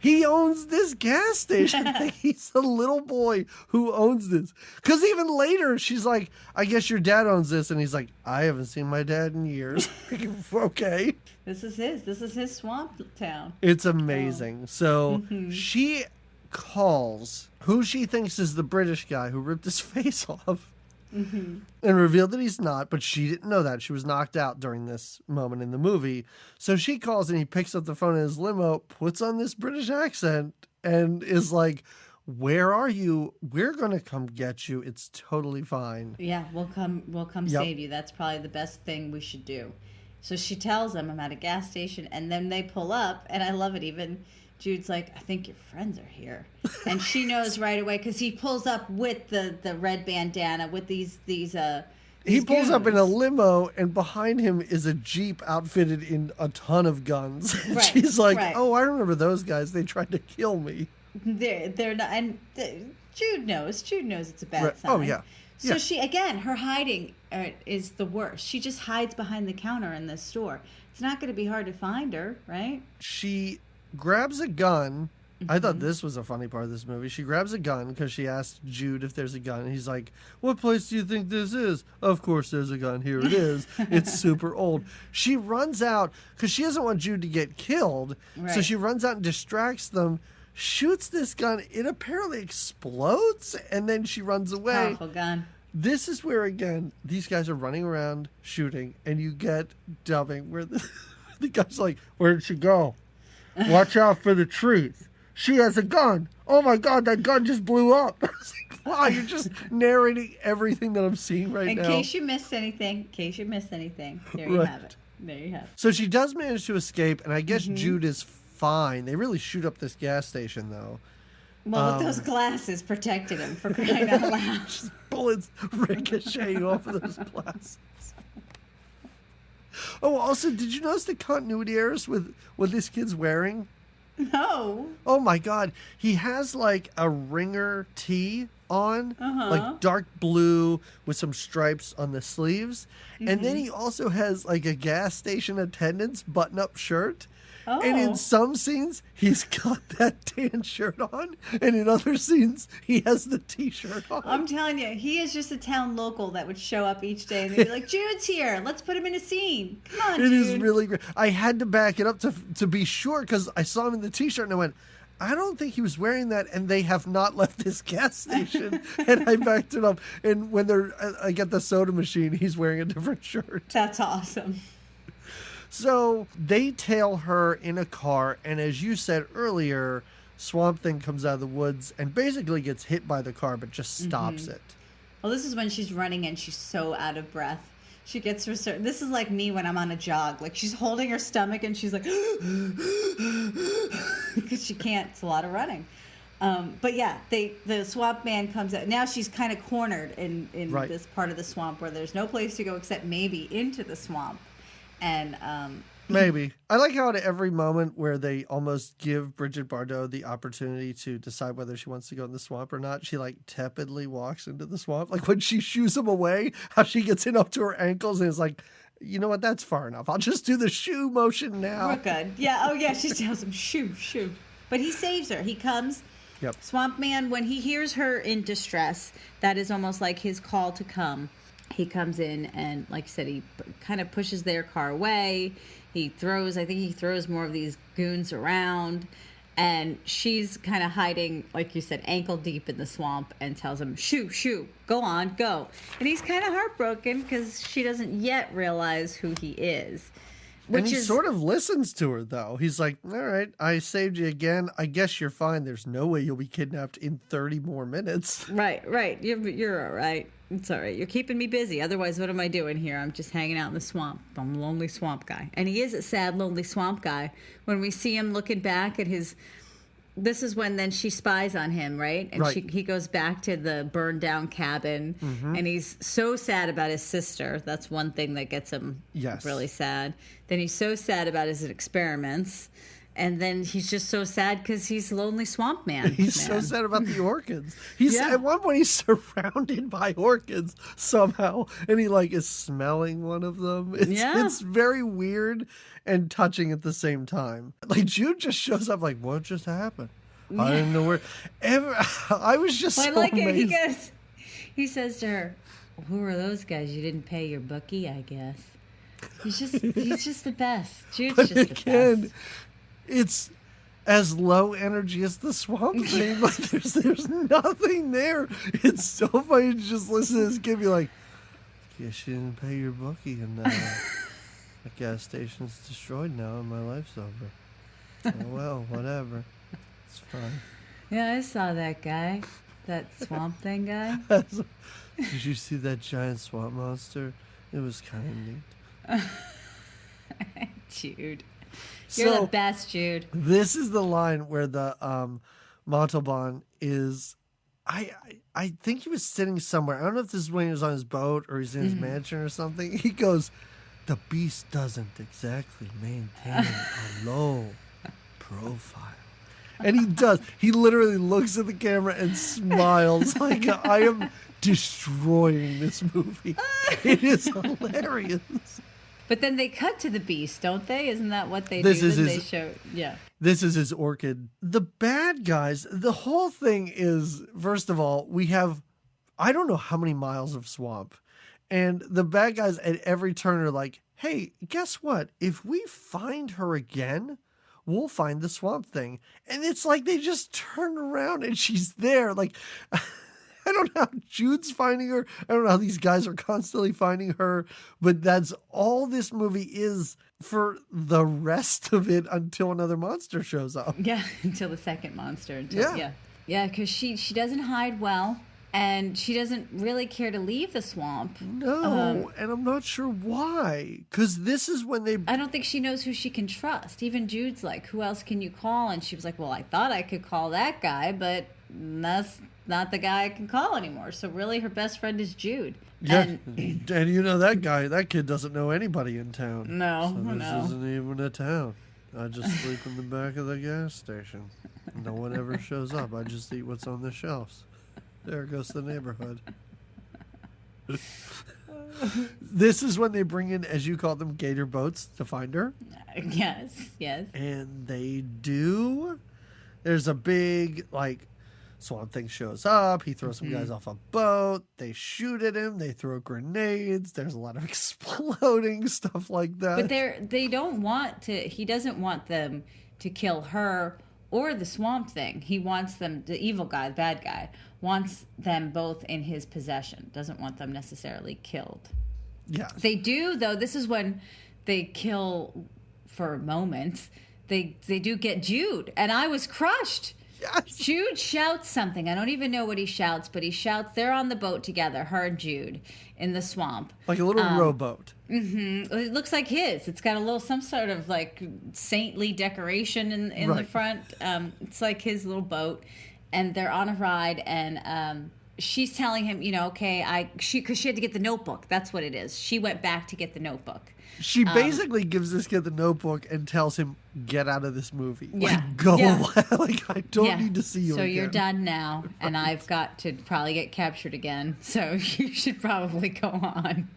He owns this gas station. Like, he's a little boy who owns this. Because even later, she's like, I guess your dad owns this. And he's like, I haven't seen my dad in years. Okay. This is his. This is his swamp town. It's amazing. So she calls who she thinks is the British guy who ripped his face off. And revealed that he's not, but she didn't know that. She was knocked out during this moment in the movie. So she calls and he picks up the phone in his limo, puts on this British accent, and is like, where are you? We're going to come get you. It's totally fine. Yeah, we'll come save you. That's probably the best thing we should do. So she tells him I'm at a gas station, and then they pull up, and I love it. Even Jude's like, I think your friends are here. And she knows right away because he pulls up with the red bandana with these He pulls up in a limo, and behind him is a Jeep outfitted in a ton of guns. Right, She's like, right. oh, I remember those guys. They tried to kill me. They're not, and Jude knows. Jude knows it's a bad Right. sign. Oh, yeah. So Yeah. she, again, her hiding is the worst. She just hides behind the counter in this store. It's not going to be hard to find her, right? She grabs a gun. I thought this was a funny part of this movie. She grabs a gun because she asked Jude if there's a gun. And he's like, what place do you think this is? Of course there's a gun. Here it is. It's super old. She runs out because she doesn't want Jude to get killed. So Right. she runs out and distracts them, shoots this gun. It apparently explodes, and then she runs away. Powerful gun. This is where, again, these guys are running around shooting, and you get dubbing where the guy's like, where did she go? Watch out for the trees. She has a gun. Oh my God, that gun just blew up. I was like, wow, you're just narrating everything that I'm seeing right In now. case you missed anything, there you Right. have it. There you have it. So she does manage to escape, and I guess Jude is fine. They really shoot up this gas station, though. Well, with those glasses protected him for crying out loud. Bullets ricocheting off of those glasses. Oh, also, did you notice the continuity errors with what this kid's wearing? No. Oh my God. He has like a ringer tee on, like dark blue with some stripes on the sleeves. And then he also has like a gas station attendant's button up shirt. And in Oh. some scenes, he's got that tan shirt on. And in other scenes, he has the t-shirt on. I'm telling you, he is just a town local that would show up each day and they'd be like, Jude's here. Let's put him in a scene. Come on, It Jude. is really great. I had to back it up to be sure because I saw him in the t-shirt and I went, I don't think he was wearing that, and they have not left this gas station. And I backed it up. And when I get the soda machine, he's wearing a different shirt. That's awesome. So they tail her in a car, and as you said earlier, Swamp Thing comes out of the woods and basically gets hit by the car, but just stops it. Well, this is when she's running and she's so out of breath. She gets her this is like me when I'm on a jog. Like she's holding her stomach and she's like because she can't. It's a lot of running. But yeah, the swamp man comes out. Now she's kind of cornered in Right. this part of the swamp where there's no place to go except maybe into the swamp. And Maybe. I like how at every moment where they almost give Bridget Bardot the opportunity to decide whether she wants to go in the swamp or not, she like tepidly walks into the swamp. Like when she shoos him away, how she gets in up to her ankles and is like, you know what, that's far enough. I'll just do the shoe motion now. we're good. Yeah. Oh yeah. She tells him shoo. But he saves her. He comes. Yep. Swamp Man, when he hears her in distress, that is almost like his call to come. He comes in and, like I said, he kind of pushes their car away. I think he throws more of these goons around. And she's kind of hiding, like you said, ankle deep in the swamp and tells him, shoo, go on, go. And he's kind of heartbroken because she doesn't yet realize who he is. And he sort of listens to her, though. He's like, all right, I saved you again. I guess you're fine. There's no way you'll be kidnapped in 30 more minutes. Right. You're all right. It's all right. You're keeping me busy. Otherwise, what am I doing here? I'm just hanging out in the swamp. I'm a lonely swamp guy. And he is a sad, lonely swamp guy. When we see him looking back at his... This is when then she spies on him, right? And Right. he goes back to the burned down cabin. And he's so sad about his sister. That's one thing that gets him Yes. really sad. Then he's so sad about his experiments. And then he's just so sad because he's lonely swamp man. He's so sad about the orchids. He's Yeah. at one point he's surrounded by orchids somehow, and he like is smelling one of them. It's very weird and touching at the same time. Like Jude just shows up like, what just happened? I didn't know where. I was just I so like it. amazed. He says to her, "Who are those guys? You didn't pay your bookie, I guess." He's just the best. Jude's But just again, the best. it's as low energy as the Swamp Thing. Like there's nothing there. It's so funny to just listen to this kid be like, "Guess you didn't pay your bookie, and the gas station's destroyed now, and my life's over. Oh, well, whatever. It's fine." Yeah, I saw that guy, that Swamp Thing guy. Did you see that giant swamp monster? It was kind of neat. Jude, you're the best, Jude. This is the line where the Montalban is. I think he was sitting somewhere. I don't know if this is when he was on his boat or he's in his mansion or something. He goes, "The beast doesn't exactly maintain a low profile." And he does. He literally looks at the camera and smiles like, I am destroying this movie. It is hilarious. But then they cut to the beast, don't they? Isn't that what they This do? is Then his- they show, yeah. This is his orchid. The bad guys, the whole thing is, first of all, we have, I don't know how many miles of swamp. And the bad guys at every turn are like, hey, guess what? If we find her again, we'll find the Swamp Thing. And it's like they just turn around and she's there. Like, I don't know how Jude's finding her. I don't know how these guys are constantly finding her. But that's all this movie is for the rest of it until another monster shows up. Yeah, until the second monster. Yeah. Yeah, because she doesn't hide well, and she doesn't really care to leave the swamp. No, and I'm not sure why. Because this is when they... I don't think she knows who she can trust. Even Jude's like, who else can you call? And she was like, well, I thought I could call that guy, but that's not the guy I can call anymore. So really her best friend is Jude. Yeah, and you know that kid doesn't know anybody in town. No, so this no. isn't even a town. I just sleep in the back of the gas station. No one ever shows up. I just eat what's on the shelves. There goes the neighborhood. This is when they bring in, as you call them, gator boats to find her. Yes. And they do. There's a big, like, Swamp Thing shows up. He throws some guys off a boat. They shoot at him. They throw grenades. There's a lot of exploding stuff like that. But they don't want to, he doesn't want them to kill her or the Swamp Thing. He wants them, the evil guy, the bad guy, wants them both in his possession. Doesn't want them necessarily killed. Yeah. They do, though. This is when they kill for moments. They do get Jude, and I was crushed. Yes. Jude shouts something. I don't even know what he shouts, but he shouts. They're on the boat together, her and Jude, in the swamp. Like a little rowboat. It looks like his. It's got a little, some sort of like saintly decoration in the Right. front. It's like his little boat, and they're on a ride, and she's telling him, okay, because she had to get the notebook. That's what it is. She went back to get the notebook. She basically gives this kid the notebook and tells him, get out of this movie. Yeah. Like, go Yeah. away. Like, I don't Yeah. need to see you So again. you're done now, and I've got to probably get captured again. So you should probably go on.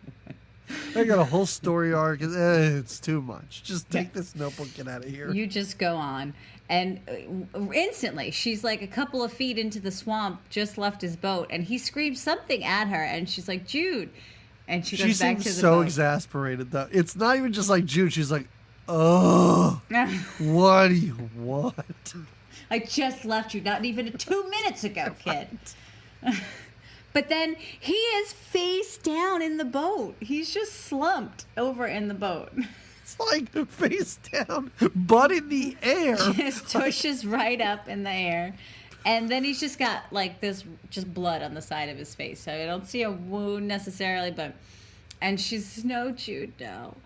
I got a whole story arc. It's too much. Just take this notebook, get out of here. You just go on. And instantly, she's like a couple of feet into the swamp, just left his boat, and he screams something at her, and she's like, Jude. And she goes She back seems to the so boat. exasperated, though. It's not even just like Jude. She's like, oh, what do you want? I just left you not even 2 minutes ago, kid. But then he is face down in the boat. He's just slumped over in the boat. It's like face down, butt in the air. His tush is right up in the air. And then he's just got like this, just blood on the side of his face. So I don't see a wound necessarily, and she's, no, Jude, no.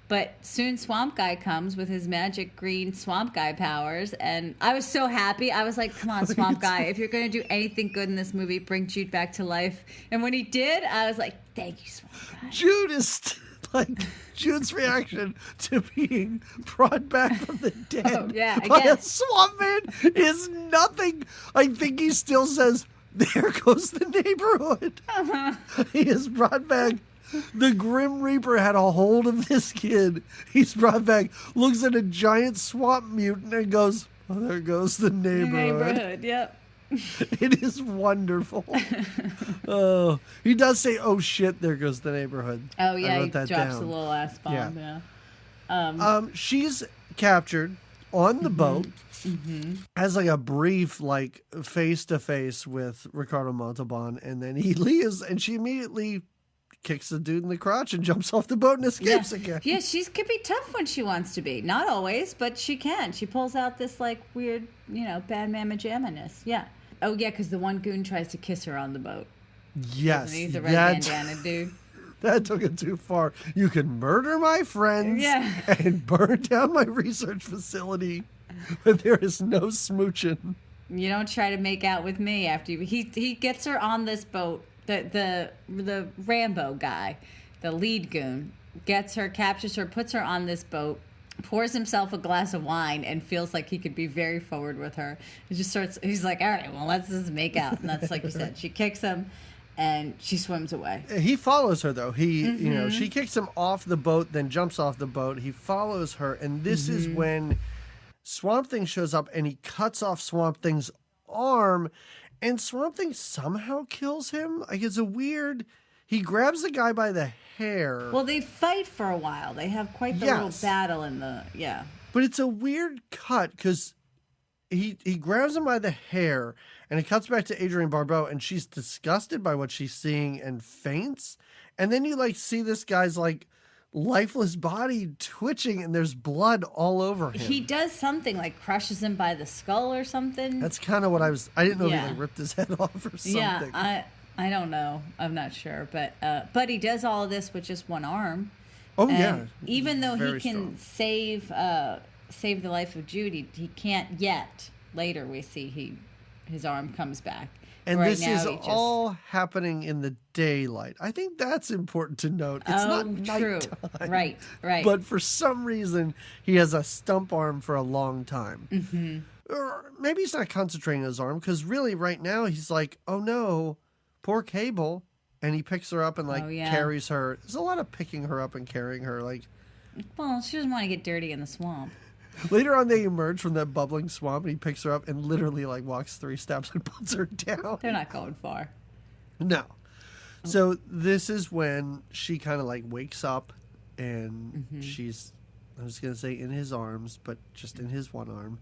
But soon Swamp Guy comes with his magic green Swamp Guy powers. And I was so happy. I was like, come on, Swamp Guy. If you're going to do anything good in this movie, bring Jude back to life. And when he did, I was like, thank you, Swamp Guy. Jude is like Jude's reaction to being brought back from the dead Oh, yeah, by again. a swamp man is nothing. I think he still says, "There goes the neighborhood." He is brought back. The Grim Reaper had a hold of this kid. He's brought back, looks at a giant swamp mutant and goes, "Oh, there goes the neighborhood." Yep. It is wonderful. Oh, he does say, "Oh shit, there goes the neighborhood." Oh, I yeah, he wrote that drops down. a little ass bomb. Yeah. Yeah. She's captured on the boat. Has like a brief like face to face with Ricardo Montalban, and then he leaves, and she immediately kicks the dude in the crotch and jumps off the boat and escapes again. Yeah, she can be tough when she wants to be. Not always, but she can. She pulls out this like weird, bad mamma jamminess. Yeah. Oh yeah, because the one goon tries to kiss her on the boat. Yes, He's the red bandana dude. that took it too far. You can murder my friends Yeah. and burn down my research facility, but there is no smooching. You don't try to make out with me after you. He gets her on this boat. The Rambo guy, the lead goon, gets her, captures her, puts her on this boat, pours himself a glass of wine, and feels like he could be very forward with her. He just starts. He's like, "All right, well, let's just make out." And that's like you said. She kicks him, and she swims away. He follows her though. She kicks him off the boat, then jumps off the boat. He follows her, and this is when Swamp Thing shows up, and he cuts off Swamp Thing's arm, and Swamp Thing somehow kills him. Like it's a weird. He grabs the guy by the hair. Well, they fight for a while. They have quite the little battle in the But it's a weird cut because he grabs him by the hair, and it cuts back to Adrienne Barbeau, and she's disgusted by what she's seeing and faints. And then you like see this guy's like lifeless body twitching, and there's blood all over him. He does something like crushes him by the skull or something. That's kind of what I didn't know if Yeah. he like ripped his head off or something. Yeah, I don't know. I'm not sure, but he does all of this with just one arm. Oh And yeah. even though Very he can save the life of Jude, he can't yet. Later we see his arm comes back. And Right this now, is he just- all happening in the daylight. I think that's important to note. It's not true. nighttime. Right. But for some reason, he has a stump arm for a long time. Mm-hmm. Or maybe he's not concentrating on his arm, because really right now he's like, oh no, poor Cable. And he picks her up and carries her. There's a lot of picking her up and carrying her. Like, well, she doesn't want to get dirty in the swamp. later on, they emerge from that bubbling swamp, and he picks her up and literally like walks 3 steps and puts her down. They're not going far. No. So this is when she kind of like wakes up, and she's, I was going to say in his arms, but just in his one arm.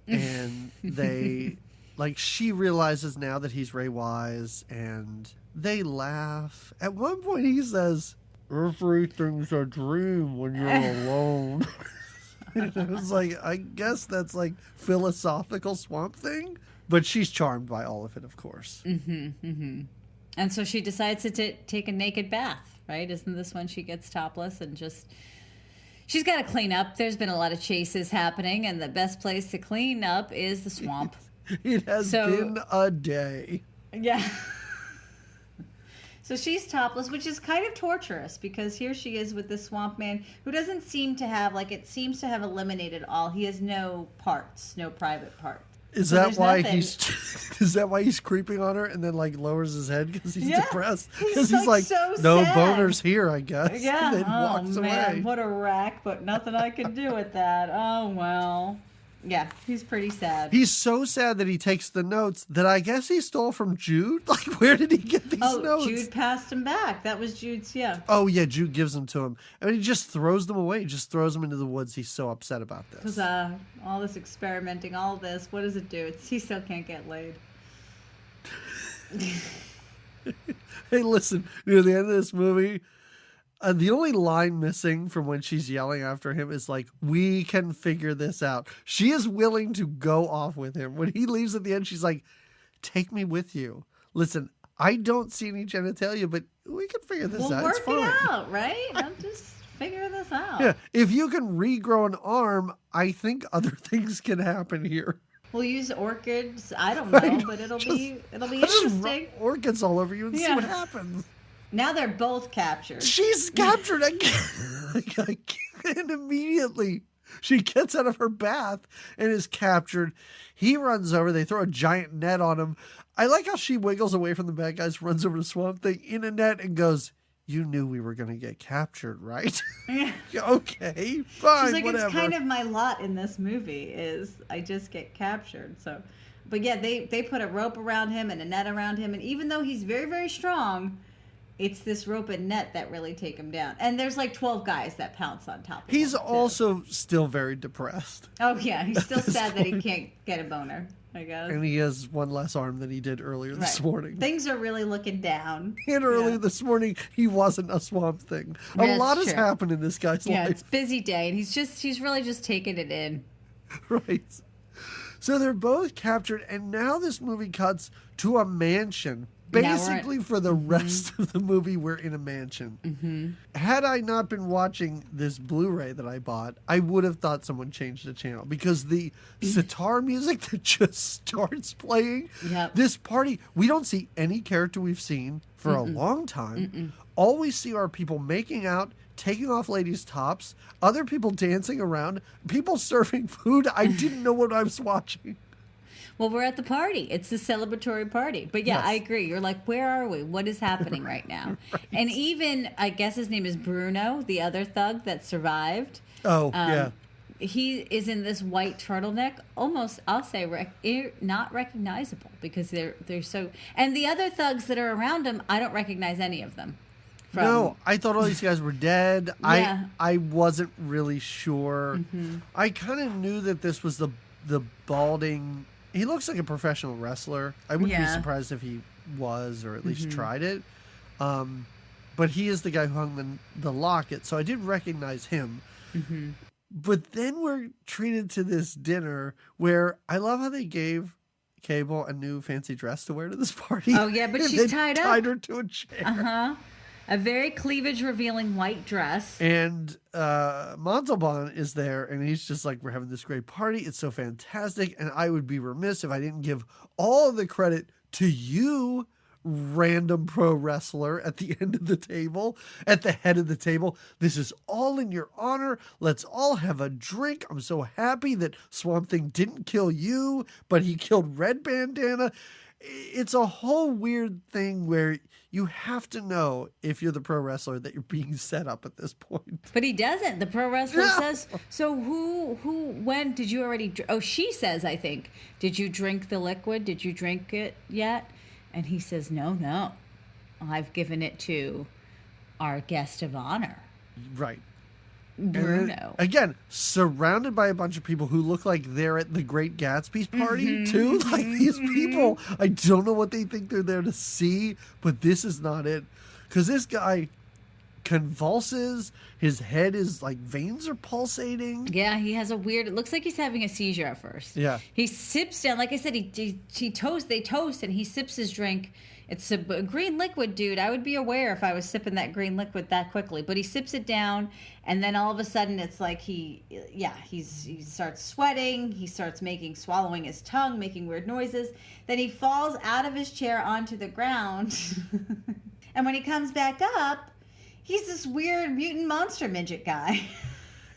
And they, like, she realizes now that he's Ray Wise, and they laugh. At one point he says, "Everything's a dream when you're alone." And it was like, I guess that's like philosophical Swamp Thing. But she's charmed by all of it, of course. And so she decides to take a naked bath, right? Isn't this when she gets topless and just... She's got to clean up. There's been a lot of chases happening, and the best place to clean up is the swamp. It has been a day. Yeah. So she's topless, which is kind of torturous, because here she is with this swamp man who doesn't seem to have, like, it seems to have eliminated all. He has no parts, no private parts. Is So that there's why nothing. is that why he's creeping on her and then like lowers his head because he's Yeah. depressed? He's, Because he's like, so no sad. boners here, I guess. Yeah. And then Oh, walks man, away. what a rack, but nothing I can do with that. Oh, well. Yeah, he's pretty sad. He's so sad that he takes the notes that I guess he stole from Jude. Like, where did he get these notes? Jude passed him back. That was Jude's, yeah. Oh yeah, Jude gives them to him. I mean, he just throws them away. He just throws them into the woods. He's so upset about this. Because all this experimenting, all this, what does it do? He still can't get laid. Hey, listen, near the end of this movie, the only line missing from when she's yelling after him is like, "We can figure this out." She is willing to go off with him. When he leaves at the end, she's like, "Take me with you. Listen, I don't see any genitalia, but we can figure this We'll out. work It's fine." it out, right? I'll just figure this out. Yeah, if you can regrow an arm, I think other things can happen here. We'll use orchids. I don't know, but it'll be Just rub interesting. orchids all over you and see Yeah. what happens. Now they're both captured. She's captured again. And immediately she gets out of her bath and is captured. He runs over. They throw a giant net on him. I like how she wiggles away from the bad guys, runs over to Swamp Thing in a net and goes, "You knew we were going to get captured, right?" Okay, fine, She's like, whatever. it's kind of my lot in this movie is I just get captured. So, but yeah, they put a rope around him and a net around him. And even though he's very, very strong, it's this rope and net that really take him down. And there's like 12 guys that pounce on top of him. He's also still very depressed. Oh, yeah. He's still sad that he can't get a boner, I guess. And he has one less arm than he did earlier this morning. Things are really looking down. And earlier this morning, he wasn't a Swamp Thing. A lot has happened in this guy's life. Yeah, it's a busy day. And he's really just taking it in. Right. So they're both captured. And now this movie cuts to a mansion. Basically, for the rest of the movie, we're in a mansion. Had I not been watching this Blu-ray that I bought, I would have thought someone changed the channel because the sitar music that just starts playing, this party, we don't see any character we've seen for a long time. All we see are people making out, taking off ladies' tops, other people dancing around, people serving food. I didn't know what I was watching. Well, we're at the party. It's the celebratory party. But yeah, I agree. You're like, where are we? What is happening right now? Right. And even, I guess his name is Bruno, the other thug that survived. Oh, yeah. He is in this white turtleneck, almost, I'll say, not recognizable because they're so... And the other thugs that are around him, I don't recognize any of them. No, I thought all these guys were dead. Yeah. I wasn't really sure. I kind of knew that this was the balding... He looks like a professional wrestler. I wouldn't be surprised if he was, or at least tried it. But he is the guy who hung the locket, so I did recognize him. But then we're treated to this dinner where I love how they gave Cable a new fancy dress to wear to this party. Oh, yeah, but she's tied up. Tied her to a chair. Uh-huh. A very cleavage-revealing white dress. And Montalban is there, and he's just like, we're having this great party. It's so fantastic. And I would be remiss if I didn't give all of the credit to you, random pro wrestler at the end of the table, at the head of the table. This is all in your honor. Let's all have a drink. I'm so happy that Swamp Thing didn't kill you, but he killed Red Bandana. It's a whole weird thing where you have to know if you're the pro wrestler that you're being set up at this point. But he doesn't. The pro wrestler says, so when did you already, she says, I think, did you drink the liquid? Did you drink it yet? And he says, no, I've given it to our guest of honor. Right. Bruno. Then, again, surrounded by a bunch of people who look like they're at the Great Gatsby's party, too. Like, these people, I don't know what they think they're there to see, but this is not it. Because this guy convulses, his head is like, veins are pulsating. Yeah, he has it looks like he's having a seizure at first. Yeah. He sips down, like I said, they toast, and he sips his drink. It's a green liquid, dude. I would be aware if I was sipping that green liquid that quickly. But he sips it down, and then all of a sudden it's like he starts sweating. He starts swallowing his tongue, making weird noises. Then he falls out of his chair onto the ground. And when he comes back up, he's this weird mutant monster midget guy.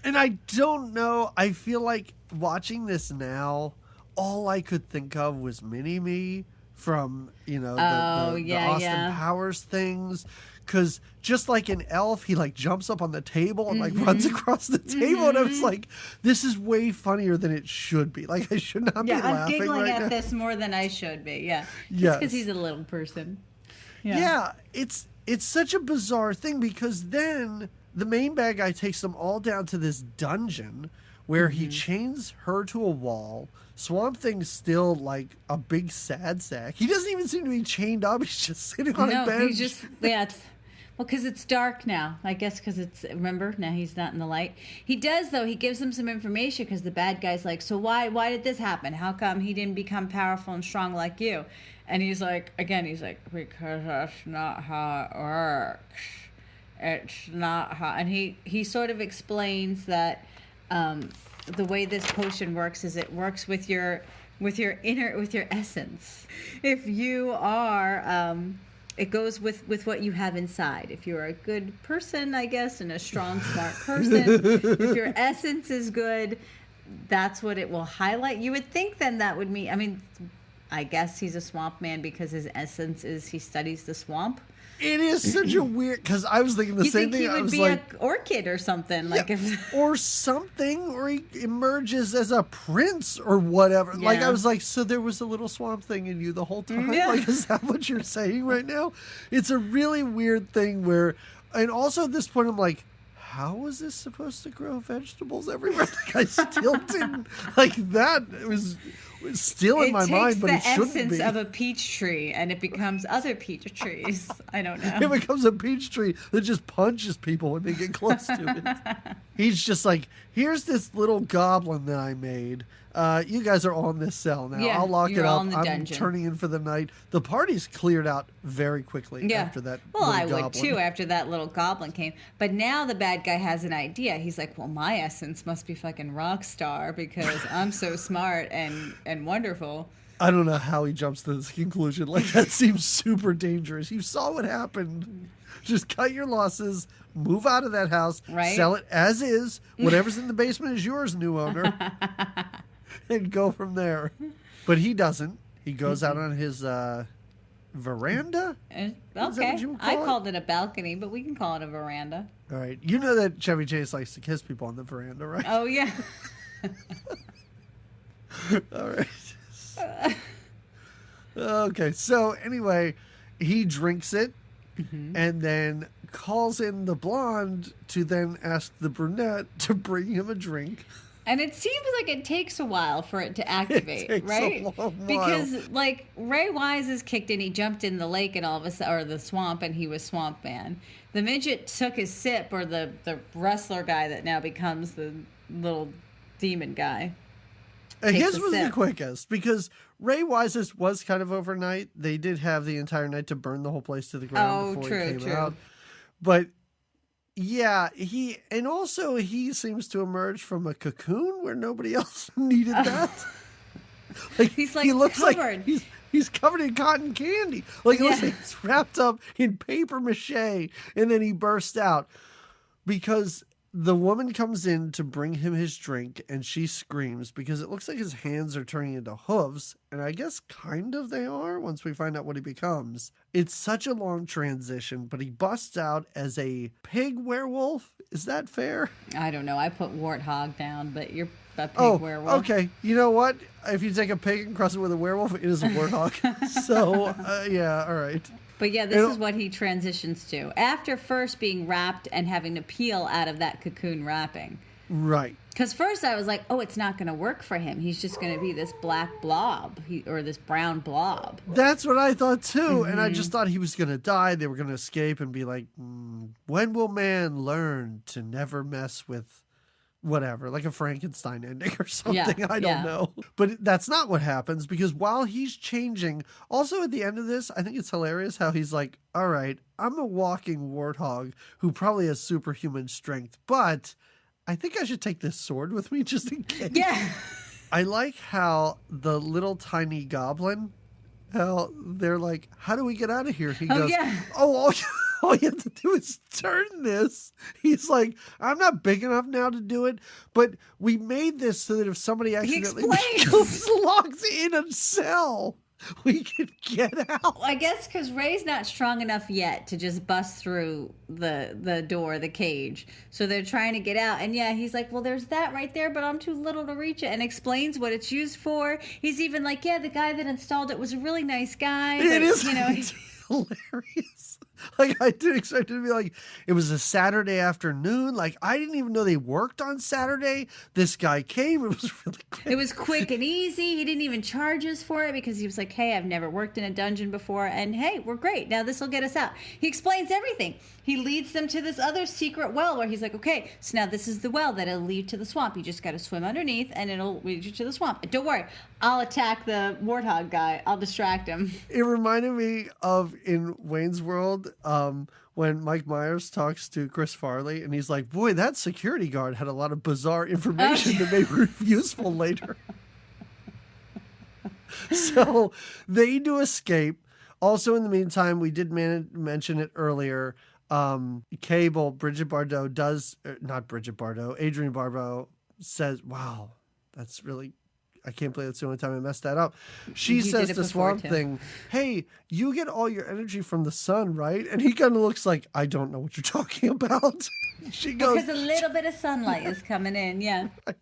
And I don't know. I feel like watching this now, all I could think of was Mini-Me from, the Austin Powers things. Because just like in Elf, he like jumps up on the table and like runs across the table. And I was like, this is way funnier than it should be. Like, I should not be laughing I'm giggling at now. this more than I should be. Yeah. Yes. Because he's a little person. Yeah. It's such a bizarre thing because then the main bad guy takes them all down to this dungeon where he chains her to a wall. Swamp Thing's still like a big sad sack. He doesn't even seem to be chained up. He's just sitting on a bench. No, he's just, because it's dark now. I guess because remember, now he's not in the light. He does, though. He gives them some information because the bad guy's like, so why did this happen? How come he didn't become powerful and strong like you? And he's like, because that's not how it works. It's not how, and he sort of explains that the way this potion works is it works with your essence. If you are it goes with what you have inside. If you're a good person, I guess, and a strong, smart person, if your essence is good, that's what it will highlight. You would think then that would mean, I mean, I guess he's a swamp man because his essence is he studies the swamp. It is such a weird, because I was thinking the You same think thing. he I would was be like, an orchid or something? Like if or something, or he emerges as a prince or whatever. Like, Yeah. I was like, so there was a little swamp thing in you the whole time? Yeah. Like, is that what you're saying right now? It's a really weird thing where, and also at this point, I'm like, how was this supposed to grow vegetables everywhere? Like, I still didn't, like, that was still in my mind, but it shouldn't essence be. of a peach tree and it becomes other peach trees. I don't know. It becomes a peach tree that just punches people when they get close to it. He's just like, here's this little goblin that I made. You guys are on this cell now. Yeah, I'll lock it you're all up. in the I'm dungeon. turning in for the night. The party's cleared out very quickly Yeah. after that. Well, little I would goblin. too after that little goblin came. But now the bad guy has an idea. He's like, well, my essence must be fucking rock star because I'm so smart and wonderful. I don't know how he jumps to this conclusion. Like, that seems super dangerous. You saw what happened. Just cut your losses, move out of that house, Right. sell it as is. Whatever's in the basement is yours, new owner. And go from there. But he doesn't. He goes out on his veranda. And, Is that okay, what you would I call it? called it a balcony, but we can call it a veranda. All right. You know that Chevy Chase likes to kiss people on the veranda, right? Oh, yeah. All right. Okay. So anyway, he drinks it and then calls in the blonde to then ask the brunette to bring him a drink. And it seems like it takes a while for it to activate, takes a right? long while. Because like Ray Wise is kicked in, he jumped in the lake and all of a sudden, or the swamp, and he was Swamp Man. The midget took his sip, or the wrestler guy that now becomes the little demon guy. Takes His a was the sip. quickest because Ray Wise's was kind of overnight. They did have the entire night to burn the whole place to the ground Oh, before true, he came true. out. But yeah, he seems to emerge from a cocoon where nobody else needed that. Like, He's, like, he looks covered. like he's covered in cotton candy. Like, it looks Yeah. like he's wrapped up in paper mache, and then he bursts out because the woman comes in to bring him his drink, and she screams because it looks like his hands are turning into hooves, and I guess kind of they are once we find out what he becomes. It's such a long transition, but he busts out as a pig werewolf. Is that fair? I don't know. I put warthog down, but you're a pig Oh, werewolf. okay. You know what? If you take a pig and cross it with a werewolf, it is a warthog. So, yeah, all right. But yeah, this It'll- is what he transitions to after first being wrapped and having to peel out of that cocoon wrapping. Right. Because first I was like, oh, it's not going to work for him. He's just going to be this black blob or this brown blob. That's what I thought too. And I Mm-hmm. just thought he was going to die. They were going to escape and be like, when will man learn to never mess with whatever, like a Frankenstein ending or something? Yeah, I don't yeah. know. But that's not what happens because while he's changing, also at the end of this, I think it's hilarious how he's like, all right, I'm a walking warthog who probably has superhuman strength, but I think I should take this sword with me just in case. Yeah. I like how the little tiny goblin, how they're like, how do we get out of here? He Oh, goes, yeah. all you have to do is turn this. He's like, I'm not big enough now to do it, but we made this so that if somebody accidentally explains. becomes locked in a cell, we can get out. I guess because Ray's not strong enough yet to just bust through the door, the cage. So they're trying to get out. And yeah, he's like, well, there's that right there, but I'm too little to reach it, and explains what it's used for. He's even like, yeah, the guy that installed it was a really nice guy. It but, is you know, hilarious. Like, I didn't expect it to be like, it was a Saturday afternoon. Like, I didn't even know they worked on Saturday. This guy came. It was really great. it was quick and easy. He didn't even charge us for it because he was like, hey, I've never worked in a dungeon before. And hey, we're great. Now this will get us out. He explains everything. He leads them to this other secret well where he's like, okay, so now this is the well that'll lead to the swamp. You just got to swim underneath and it'll lead you to the swamp. And don't worry, I'll attack the warthog guy. I'll distract him. It reminded me of in Wayne's World when Mike Myers talks to Chris Farley and he's like, boy, that security guard had a lot of bizarre information that may be useful later. So they do escape. Also, in the meantime, we did mention it earlier. Cable, Bridget Bardot does, not Bridget Bardot, Adrienne Barbeau says, wow, that's really, I can't believe that's the only time I messed that up. She says to Swamp Thing, hey, you get all your energy from the sun, right? And he kind of looks like, I don't know what you're talking about. She goes, because a little bit of sunlight is coming in, yeah. Right.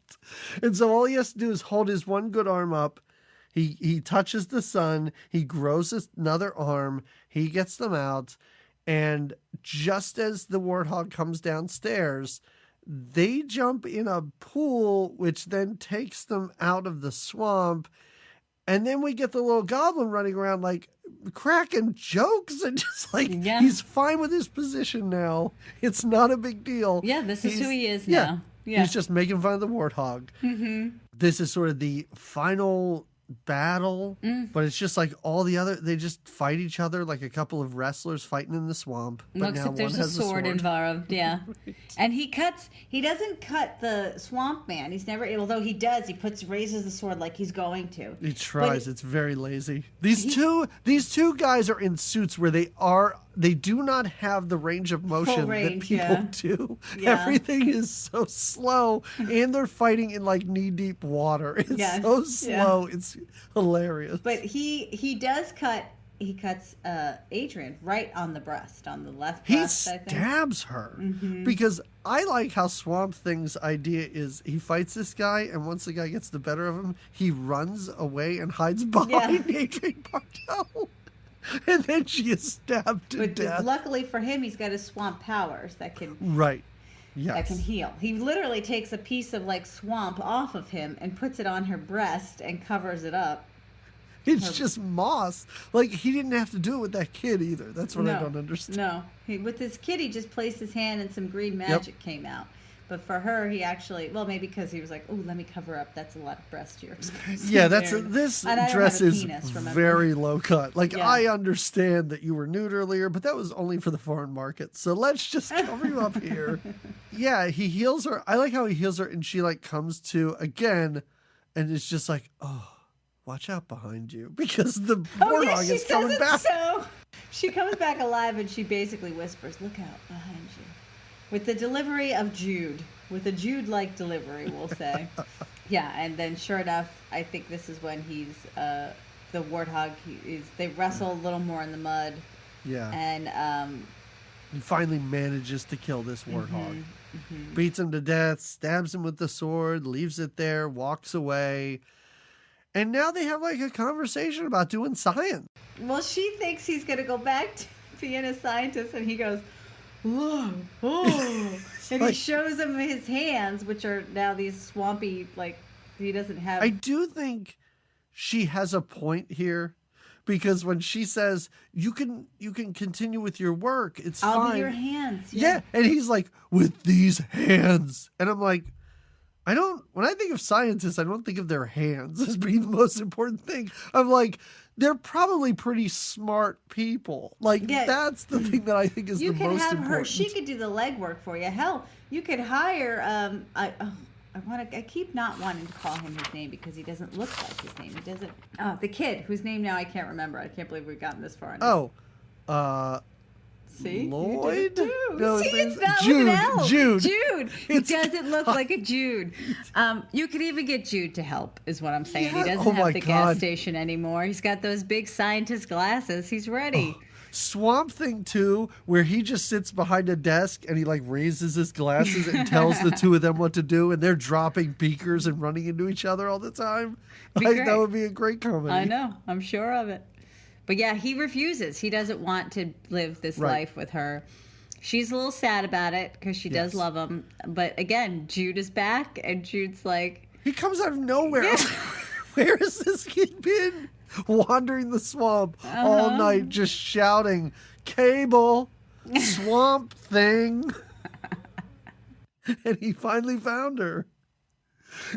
And so all he has to do is hold his one good arm up. He touches the sun. He grows another arm. He gets them out. And just as the warthog comes downstairs, they jump in a pool, which then takes them out of the swamp. And then we get the little goblin running around like cracking jokes and just like he's fine with his position now. It's not a big deal. Yeah, this is who he is now. Yeah. He's just making fun of the warthog. Mm-hmm. This is sort of the final battle, but it's just like all the other, they just fight each other like a couple of wrestlers fighting in the swamp. But looks now like there's one a has sword involved, yeah. Right. And he doesn't cut the swamp man. He's never, although he does, he raises the sword like he's going to. He tries. It's very lazy. These two guys are in suits where they do not have the range of motion that people do. Yeah. Everything is so slow, and they're fighting in like knee-deep water. It's so slow. Yeah. It's hilarious. But he does cut. He cuts Adrienne right on the breast, on the left breast, I think. He stabs her. Mm-hmm. Because I like how Swamp Thing's idea is he fights this guy, and once the guy gets the better of him, he runs away and hides behind Adrienne Barbeau. And then she is stabbed to death. Luckily for him, he's got his swamp powers that can that can heal. He literally takes a piece of like swamp off of him and puts it on her breast and covers it up. It's just moss. Like, he didn't have to do it with that kid either. That's what I don't understand. No. With his kid, he just placed his hand and some green magic came out. But for her, he actually, well, maybe because he was like, oh, let me cover up. That's a lot of breast you're exposing. Yeah, this dress is very low cut. Like, I understand that you were nude earlier, but that was only for the foreign market. So let's just cover you up here. Yeah, he heals her. I like how he heals her, and she, like, comes to again, and it's just like, oh, watch out behind you, because the warthog is coming back. So she comes back alive, and she basically whispers, look out behind you. With the delivery of Jude. With a Jude-like delivery, we'll say. Yeah, and then sure enough, I think this is when he's, the warthog, they wrestle a little more in the mud. Yeah. And, he finally manages to kill this warthog. Beats him to death, stabs him with the sword, leaves it there, walks away. And now they have like a conversation about doing science. Well, she thinks he's going to go back to being a scientist, and he goes, whoa, oh. And he shows him his hands, which are now these swampy, like, he doesn't have. I do think she has a point here, because when she says, you can continue with your work, it's fine. I'll be your hands. Yeah. And he's like, with these hands. And I'm like, when I think of scientists, I don't think of their hands as being the most important thing. I'm like, they're probably pretty smart people. Like, that's the thing that I think is the most important. You can have her. She could do the legwork for you. Hell, you could hire, I keep not wanting to call him his name because he doesn't look like his name. He doesn't, the kid, whose name now I can't remember. I can't believe we've gotten this far. See? Lloyd? No, see, it's not Jude. He doesn't look like a Jude. You could even get Jude to help, is what I'm saying. He doesn't have the gas station anymore. He's got those big scientist glasses. He's ready. Swamp Thing 2, where he just sits behind a desk and he like raises his glasses and tells the two of them what to do, and they're dropping beakers and running into each other all the time. That would be a great comedy. I know. I'm sure of it. But yeah, he refuses. He doesn't want to live this life with her. She's a little sad about it because she does love him. But again, Jude is back, and Jude's like... He comes out of nowhere. Yeah. Where has this kid been? Wandering the swamp all night, just shouting, Cable, Swamp Thing. And he finally found her.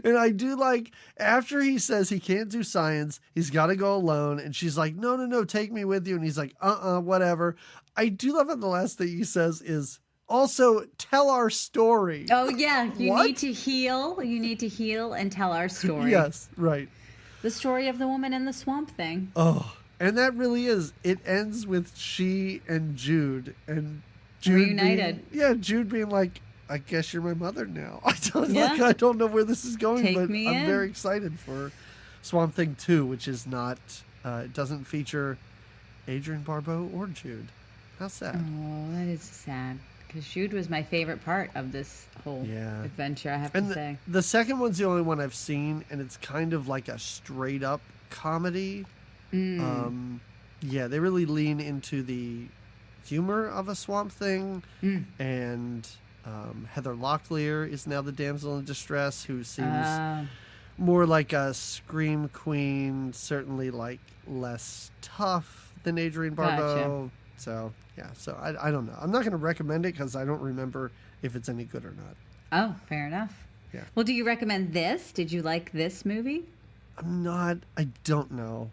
And I do like, after he says he can't do science, he's got to go alone. And she's like, no, take me with you. And he's like, whatever. I do love it. The last thing he says is, also, tell our story. Oh, yeah. You need to heal. You need to heal and tell our story. Yes, right. The story of the woman in the swamp thing. Oh, And that really is. It ends with she and Jude, and Jude Reunited. Jude being like, "I guess you're my mother now." Yeah. I don't know where this is going, Take but me I'm in. very excited for Swamp Thing 2, which is not. It doesn't feature Adrienne Barbeau or Jude. How sad. Oh, that is sad. Because Jude was my favorite part of this whole Yeah. adventure, I have And to say. the second one's the only one I've seen, and it's kind of like a straight up comedy. Yeah, they really lean into the humor of a Swamp Thing, and Heather Locklear is now the damsel in distress, who seems more like a scream queen, certainly like less tough than Adrienne Barbeau. So yeah, so I don't know. I'm not going to recommend it because I don't remember if it's any good or not. Oh, fair enough. Yeah. Well, do you recommend this? Did you like this movie? I don't know.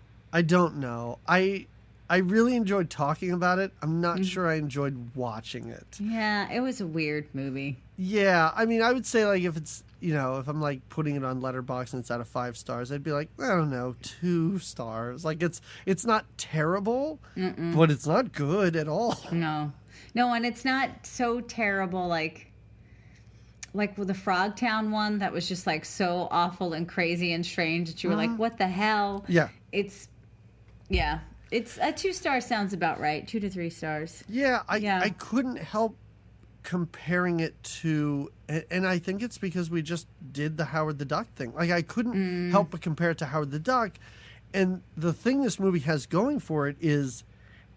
I really enjoyed talking about it. I'm not sure I enjoyed watching it. Yeah, it was a weird movie. Yeah, I mean, I would say like if it's, if I'm like putting it on Letterboxd and it's out of 5 stars, I'd be like, I don't know, 2 stars. Like it's not terrible, but it's not good at all. No, and it's not so terrible like with the Frogtown one that was just like so awful and crazy and strange that you were like, what the hell? Yeah. It's 2 stars sounds about right. 2 to 3 stars. Yeah, I couldn't help comparing it to, and I think it's because we just did the Howard the Duck thing. Like I couldn't help but compare it to Howard the Duck. And the thing this movie has going for it is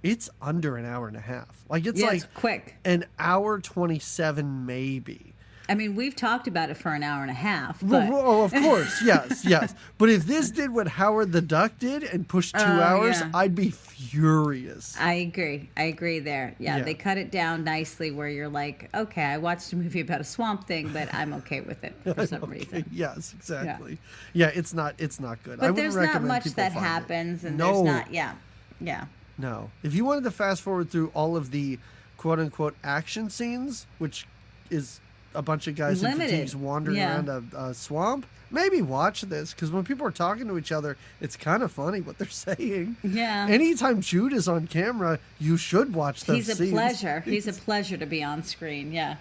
it's under an hour and a half. Like it's like it's quick. an hour 27 maybe. I mean, we've talked about it for an hour and a half. But... Oh, of course, yes. But if this did what Howard the Duck did and pushed 2 hours, yeah. I'd be furious. I agree there. Yeah, they cut it down nicely where you're like, okay, I watched a movie about a swamp thing, but I'm okay with it for some reason. Yes, exactly. Yeah, it's not good. But I there's wouldn't not recommend much people that find it. happens, and No. there's not, yeah. No. If you wanted to fast forward through all of the quote unquote action scenes, which is a bunch of guys in Limited. fatigues wandering around a swamp, maybe watch this, because when people are talking to each other, it's kind of funny what they're saying. Yeah. Anytime Jude is on camera, you should watch those He's a scenes. pleasure. He's a pleasure to be on screen, yeah.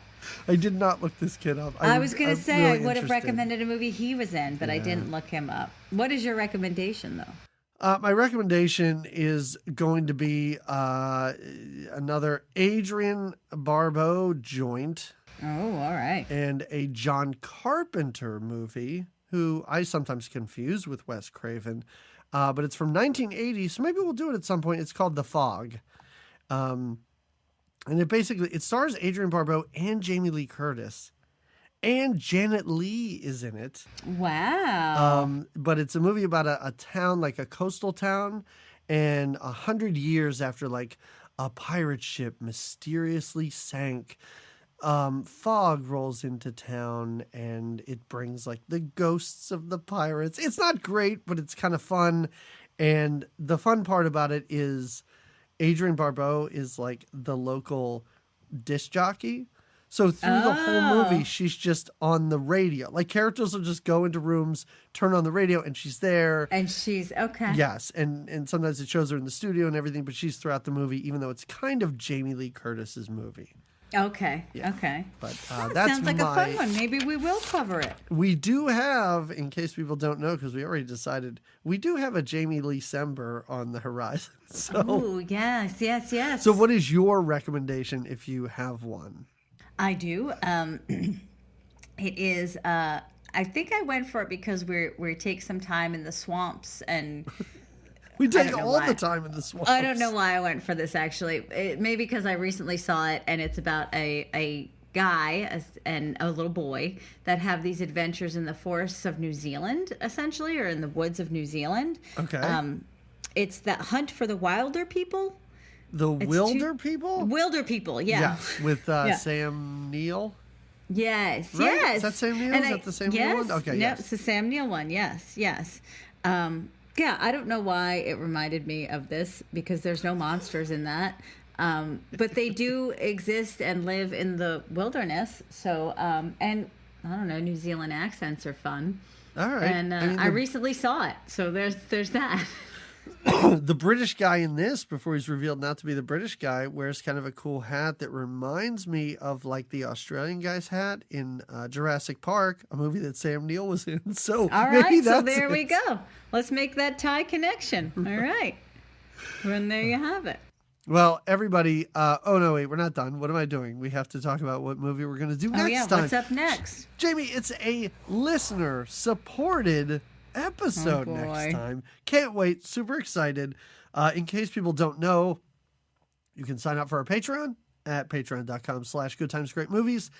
I did not look this kid up. I was going to say really I would have interested. recommended a movie he was in, but I didn't look him up. What is your recommendation, though? My recommendation is going to be another Adrienne Barbeau joint. Oh, all right. And a John Carpenter movie, who I sometimes confuse with Wes Craven, but it's from 1980, so maybe we'll do it at some point. It's called The Fog. And it stars Adrienne Barbeau and Jamie Lee Curtis. And Janet Leigh is in it. Wow. But it's a movie about a town, like a coastal town, and 100 years after like a pirate ship mysteriously sank, fog rolls into town and it brings like the ghosts of the pirates. It's not great, but it's kind of fun. And the fun part about it is Adrienne Barbeau is like the local disc jockey. So through the whole movie, she's just on the radio. Like characters will just go into rooms, turn on the radio, and she's there. And she's okay. Yes, and sometimes it shows her in the studio and everything, but she's throughout the movie, even though it's kind of Jamie Lee Curtis's movie. Okay. Yeah. Okay. But That sounds like a fun one. Maybe we will cover it. We do have, in case people don't know, because we already decided, we do have a Jamie Lee Sember on the horizon. So, Oh, yes. so what is your recommendation if you have one? I do. It is. I think I went for it because we take some time in the swamps and. We take don't know all why. the time in the swamps. I don't know why I went for this actually. Maybe because I recently saw it and it's about a guy and a little boy that have these adventures in the forests of New Zealand, essentially, or in the woods of New Zealand. Okay. It's the Hunt for the Wilder People. The Wilder People? Wilder People, yeah. Yeah, with Sam Neill. Yes, Right? yes. Is that Sam Neill? And Is that the Sam Neill one? Okay, no, yes. it's the Sam Neill one. Yes. Yeah, I don't know why it reminded me of this because there's no monsters in that. But they do exist and live in the wilderness. So, and I don't know, New Zealand accents are fun. All right. And I recently saw it. So there's that. The British guy in this, before he's revealed not to be the British guy, wears kind of a cool hat that reminds me of like the Australian guy's hat in Jurassic Park, a movie that Sam Neill was in. So All maybe right, so that's there it. we go. Let's make that tie connection. All right. And there you have it. Well, everybody, oh no, wait, we're not done. What am I doing? We have to talk about what movie we're going to do next Oh, yeah. time. What's up next? Jamie, it's a listener-supported episode Oh, boy. next time. Can't wait. Super excited. In case people don't know, you can sign up for our Patreon at patreon.com/goodtimesgreatmovies.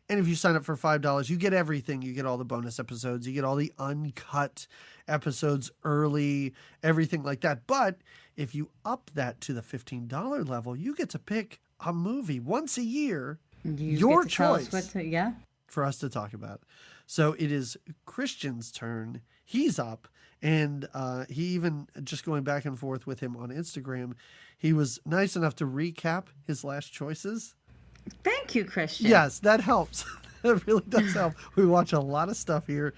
And if you sign up for $5, you get everything. You get all the bonus episodes. You get all the uncut episodes early, everything like that. But if you up that to the $15 level, you get to pick a movie once a year, your get to tell us choice, yeah. for us to talk about. So it is Christian's turn. He's up. And he even, just going back and forth with him on Instagram, he was nice enough to recap his last choices. Thank you, Christian. Yes, that helps. That really does help. We watch a lot of stuff here.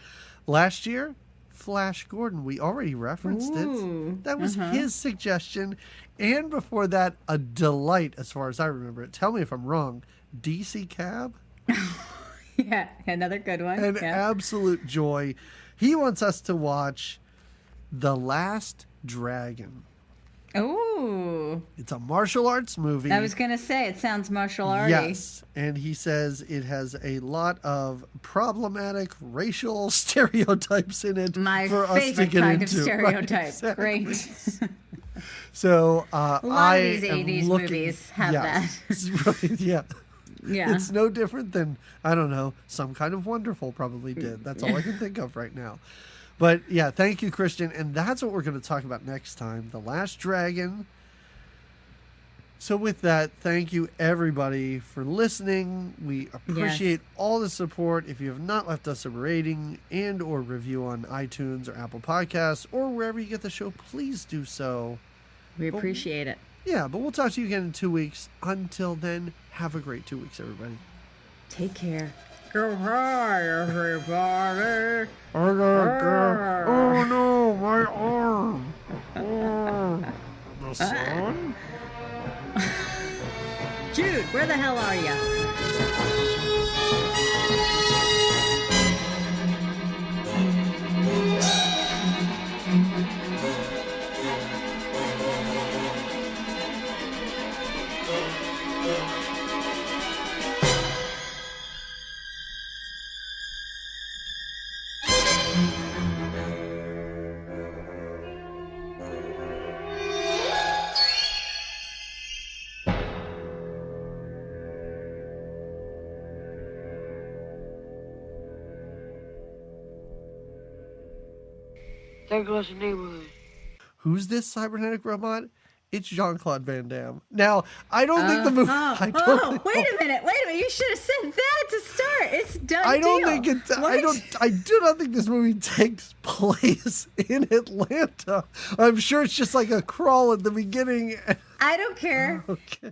Last year, Flash Gordon, we already referenced it. That was his suggestion. And before that, a delight as far as I remember it. Tell me if I'm wrong. DC Cab? Yeah, another good one. An absolute joy. He wants us to watch The Last Dragon. Ooh. It's a martial arts movie. I was going to say, it sounds martial arty. Yes, and he says it has a lot of problematic racial stereotypes in it My for us to favorite get kind into. of stereotype. Right, exactly. Great. So A lot I of these am 80s looking, movies have yes, right, yeah. Yeah. It's no different than, I don't know, Some Kind of Wonderful probably did. That's all I can think of right now. But yeah, thank you, Christian. And that's what we're going to talk about next time, The Last Dragon. So with that, thank you everybody for listening. We appreciate all the support. If you have not left us a rating and or review on iTunes or Apple Podcasts or wherever you get the show, please do so. We appreciate it. Yeah, but we'll talk to you again in 2 weeks. Until then, have a great 2 weeks, everybody. Take care. Go hi, everybody. Oh no, my arm. Oh, the sun? Jude, where the hell are you? There goes the neighborhood. Who's this cybernetic robot? It's Jean-Claude Van Damme. Now, I don't think the movie... I don't think- wait a minute. You should have said that to start. It's done I don't deal. think it. What? I do not think this movie takes place in Atlanta. I'm sure it's just like a crawl at the beginning. I don't care. Okay.